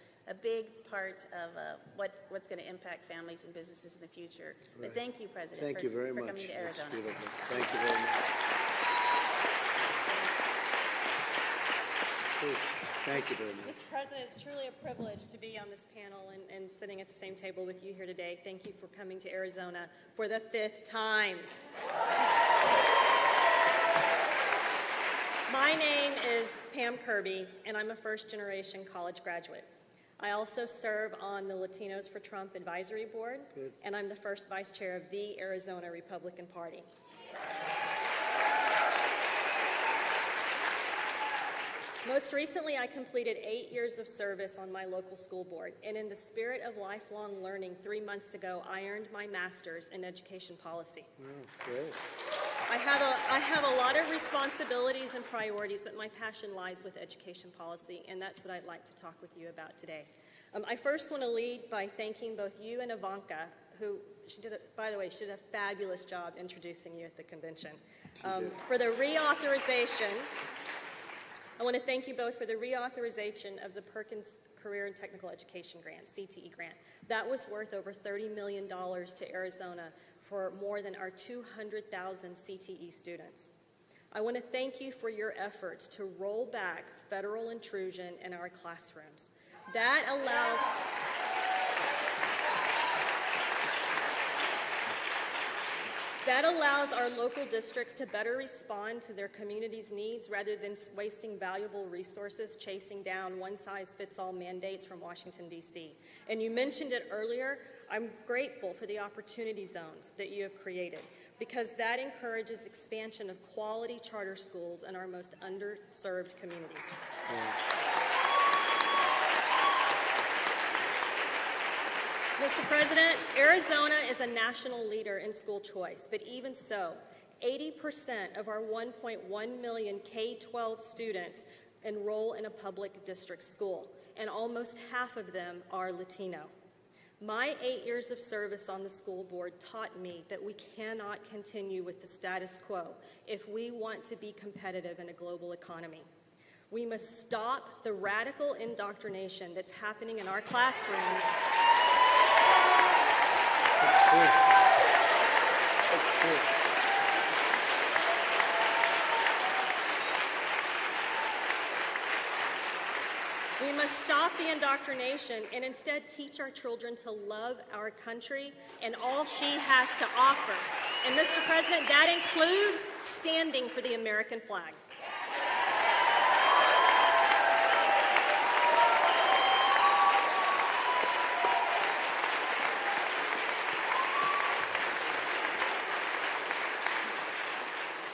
big part of what's going to impact families and businesses in the future. Right. But thank you, President, Thank you very for much. coming to That's Arizona. beautiful. Thank you very much. Please. Thank you very much. Mr. President, it's truly a privilege to be on this panel and sitting at the same table with you here today. Thank you for coming to Arizona for the 5th time. My name is Pam Kirby, and I'm a first-generation college graduate. I also serve on the Latinos for Trump Advisory Board, and I'm the first vice chair of the Arizona Republican Party. Most recently, I completed 8 years of service on my local school board, and in the spirit of lifelong learning, 3 months ago, I earned my master's in education policy. Great. I have a lot of responsibilities and priorities, but my passion lies with education policy, and that's what I'd like to talk with you about today. I first want to lead by thanking both you and Ivanka, who, by the way, she did a fabulous job introducing you at the convention, for the reauthorization. I want to thank you both for the reauthorization of the Perkins Career and Technical Education Grant, CTE grant. That was worth over $30 million to Arizona for more than our 200,000 CTE students. I want to thank you for your efforts to roll back federal intrusion in our classrooms. That allows... That allows our local districts to better respond to their community's needs rather than wasting valuable resources chasing down one-size-fits-all mandates from Washington, D.C. And you mentioned it earlier. I'm grateful for the opportunity zones that you have created because that encourages expansion of quality charter schools in our most underserved communities. Mr. President, Arizona is a national leader in school choice, but even so, 80% of our 1.1 million K-12 students enroll in a public district school, and almost half of them are Latino. My 8 years of service on the school board taught me that we cannot continue with the status quo if we want to be competitive in a global economy. We must stop the radical indoctrination that's happening in our classrooms. We must stop the indoctrination and instead teach our children to love our country and all she has to offer. And Mr. President, that includes standing for the American flag.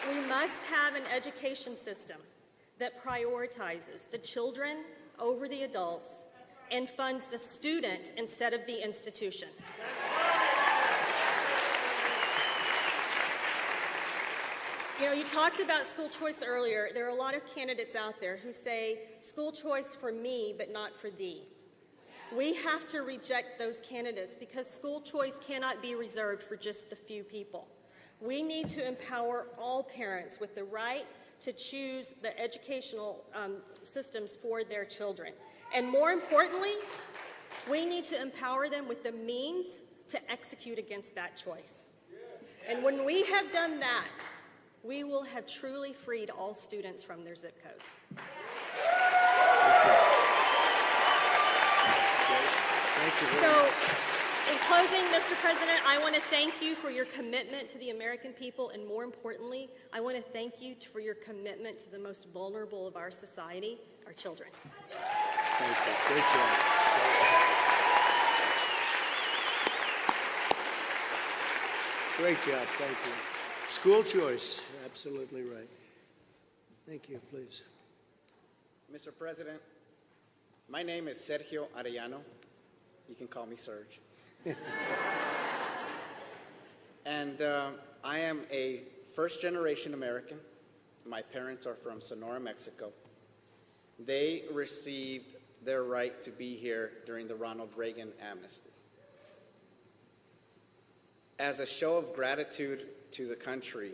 We must have an education system that prioritizes the children over the adults and funds the student instead of the institution. You know, you talked about school choice earlier. There are a lot of candidates out there who say, school choice for me, but not for thee. We have to reject those candidates because school choice cannot be reserved for just the few people. We need to empower all parents with the right to choose the educational systems for their children. And more importantly, we need to empower them with the means to execute against that choice. And when we have done that, we will have truly freed all students from their zip codes. So, in closing, Mr. President, I want to thank you for your commitment to the American people, and more importantly, I want to thank you for your commitment to the most vulnerable of our society, our children. Thank you. Great job. Great job. Thank you. School choice. Absolutely right. Thank you. Please. Mr. President, my name is Sergio Arellano. You can call me Serge. And I am a first-generation American. My parents are from Sonora, Mexico. They received their right to be here during the Ronald Reagan amnesty. As a show of gratitude to the country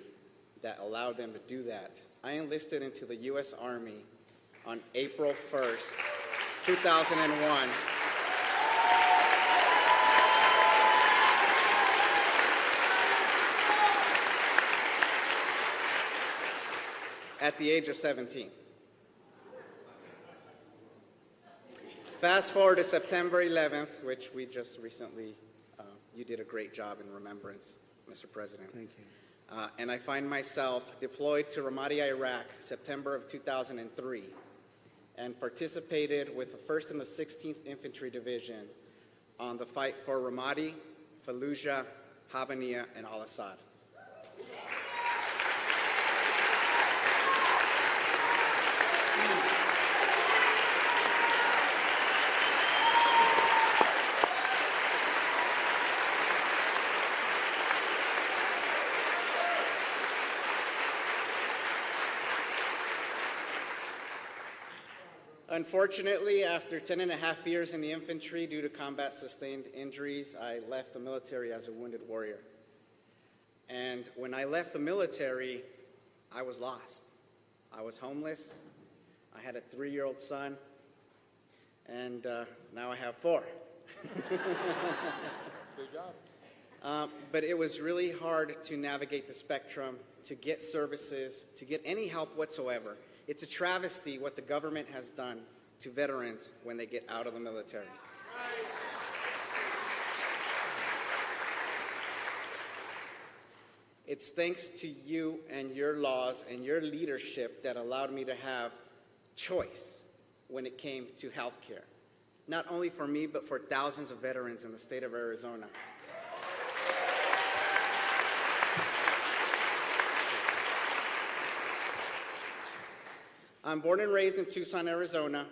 that allowed them to do that, I enlisted into the U.S. Army on April 1st, 2001. At the age of 17. Fast forward to September 11th, which we just recently, you did a great job in remembrance, Mr. President. Thank you. And I find myself deployed to Ramadi, Iraq, September of 2003, and participated with the 1st and the 16th Infantry Division on the fight for Ramadi, Fallujah, Habaniya, and Al-Assad. Unfortunately, after 10 and a half years in the infantry due to combat-sustained injuries, I left the military as a wounded warrior. And when I left the military, I was lost. I was homeless. I had a 3-year-old son, and now I have 4. Good job. But it was really hard to navigate the spectrum, to get services, to get any help whatsoever. It's a travesty what the government has done to veterans when they get out of the military. It's thanks to you and your laws and your leadership that allowed me to have choice when it came to health care. Not only for me, but for thousands of veterans in the state of Arizona. I'm born and raised in Tucson, Arizona,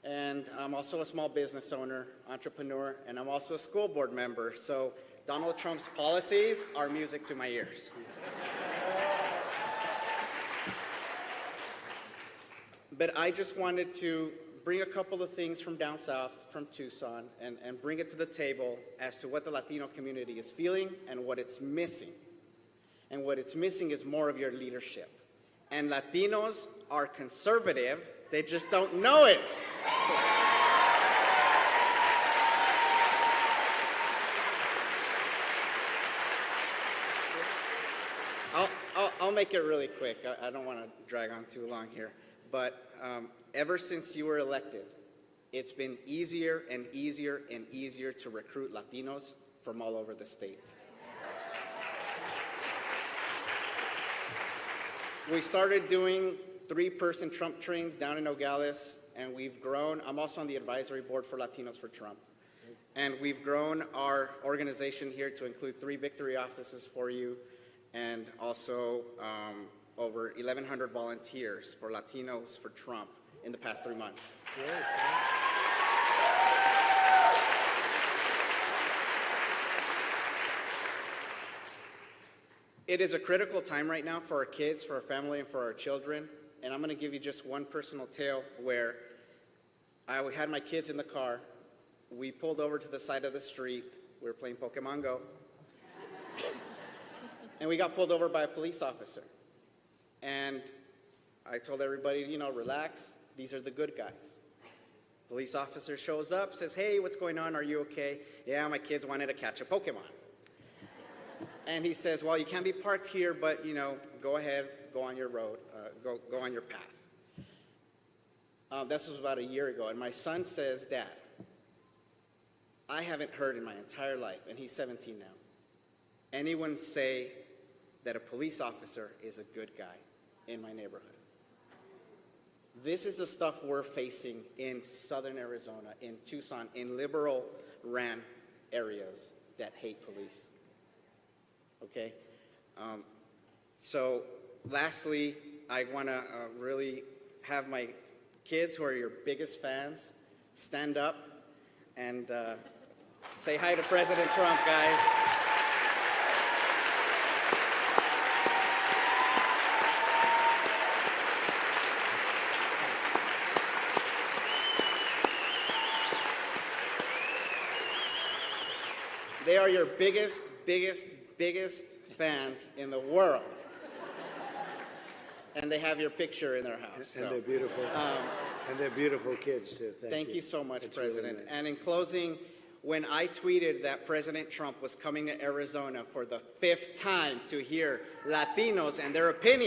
and I'm also a small business owner, entrepreneur, and I'm also a school board member. So Donald Trump's policies are music to my ears. But I just wanted to bring a couple of things from down south, from Tucson, and bring it to the table as to what the Latino community is feeling and what it's missing. And what it's missing is more of your leadership. And Latinos are conservative, they just don't know it. I'll make it really quick. I don't want to drag on too long here. But ever since you were elected, it's been easier and easier and easier to recruit Latinos from all over the state. We started doing 3-person Trump trains down in Nogales, and we've grown. I'm also on the advisory board for Latinos for Trump. And we've grown our organization here to include 3 victory offices for you, and also over 1,100 volunteers for Latinos for Trump in the past 3 months. It is a critical time right now for our kids, for our family, and for our children. And I'm going to give you just one personal tale where I had my kids in the car. We pulled over to the side of the street. We were playing Pokemon Go. And we got pulled over by a police officer. And I told everybody, relax. These are the good guys. Police officer shows up, says, hey, what's going on? Are you okay? Yeah, my kids wanted to catch a Pokemon. And he says, well, you can't be parked here, but, go ahead, go on your road, go on your path. This was about a year ago, and my son says, Dad, I haven't heard in my entire life, and he's 17 now, anyone say that a police officer is a good guy in my neighborhood. This is the stuff we're facing in southern Arizona, in Tucson, in liberal-ran areas that hate police. Okay? So lastly, I want to really have my kids, who are your biggest fans, stand up and say hi to President Trump, guys. They are your biggest fans in the world. And they have your picture in their house. And they're beautiful. And they're beautiful kids, too. Thank you so much, That's President. really nice. And in closing, when I tweeted that President Trump was coming to Arizona for the 5th time to hear Latinos and their opinion,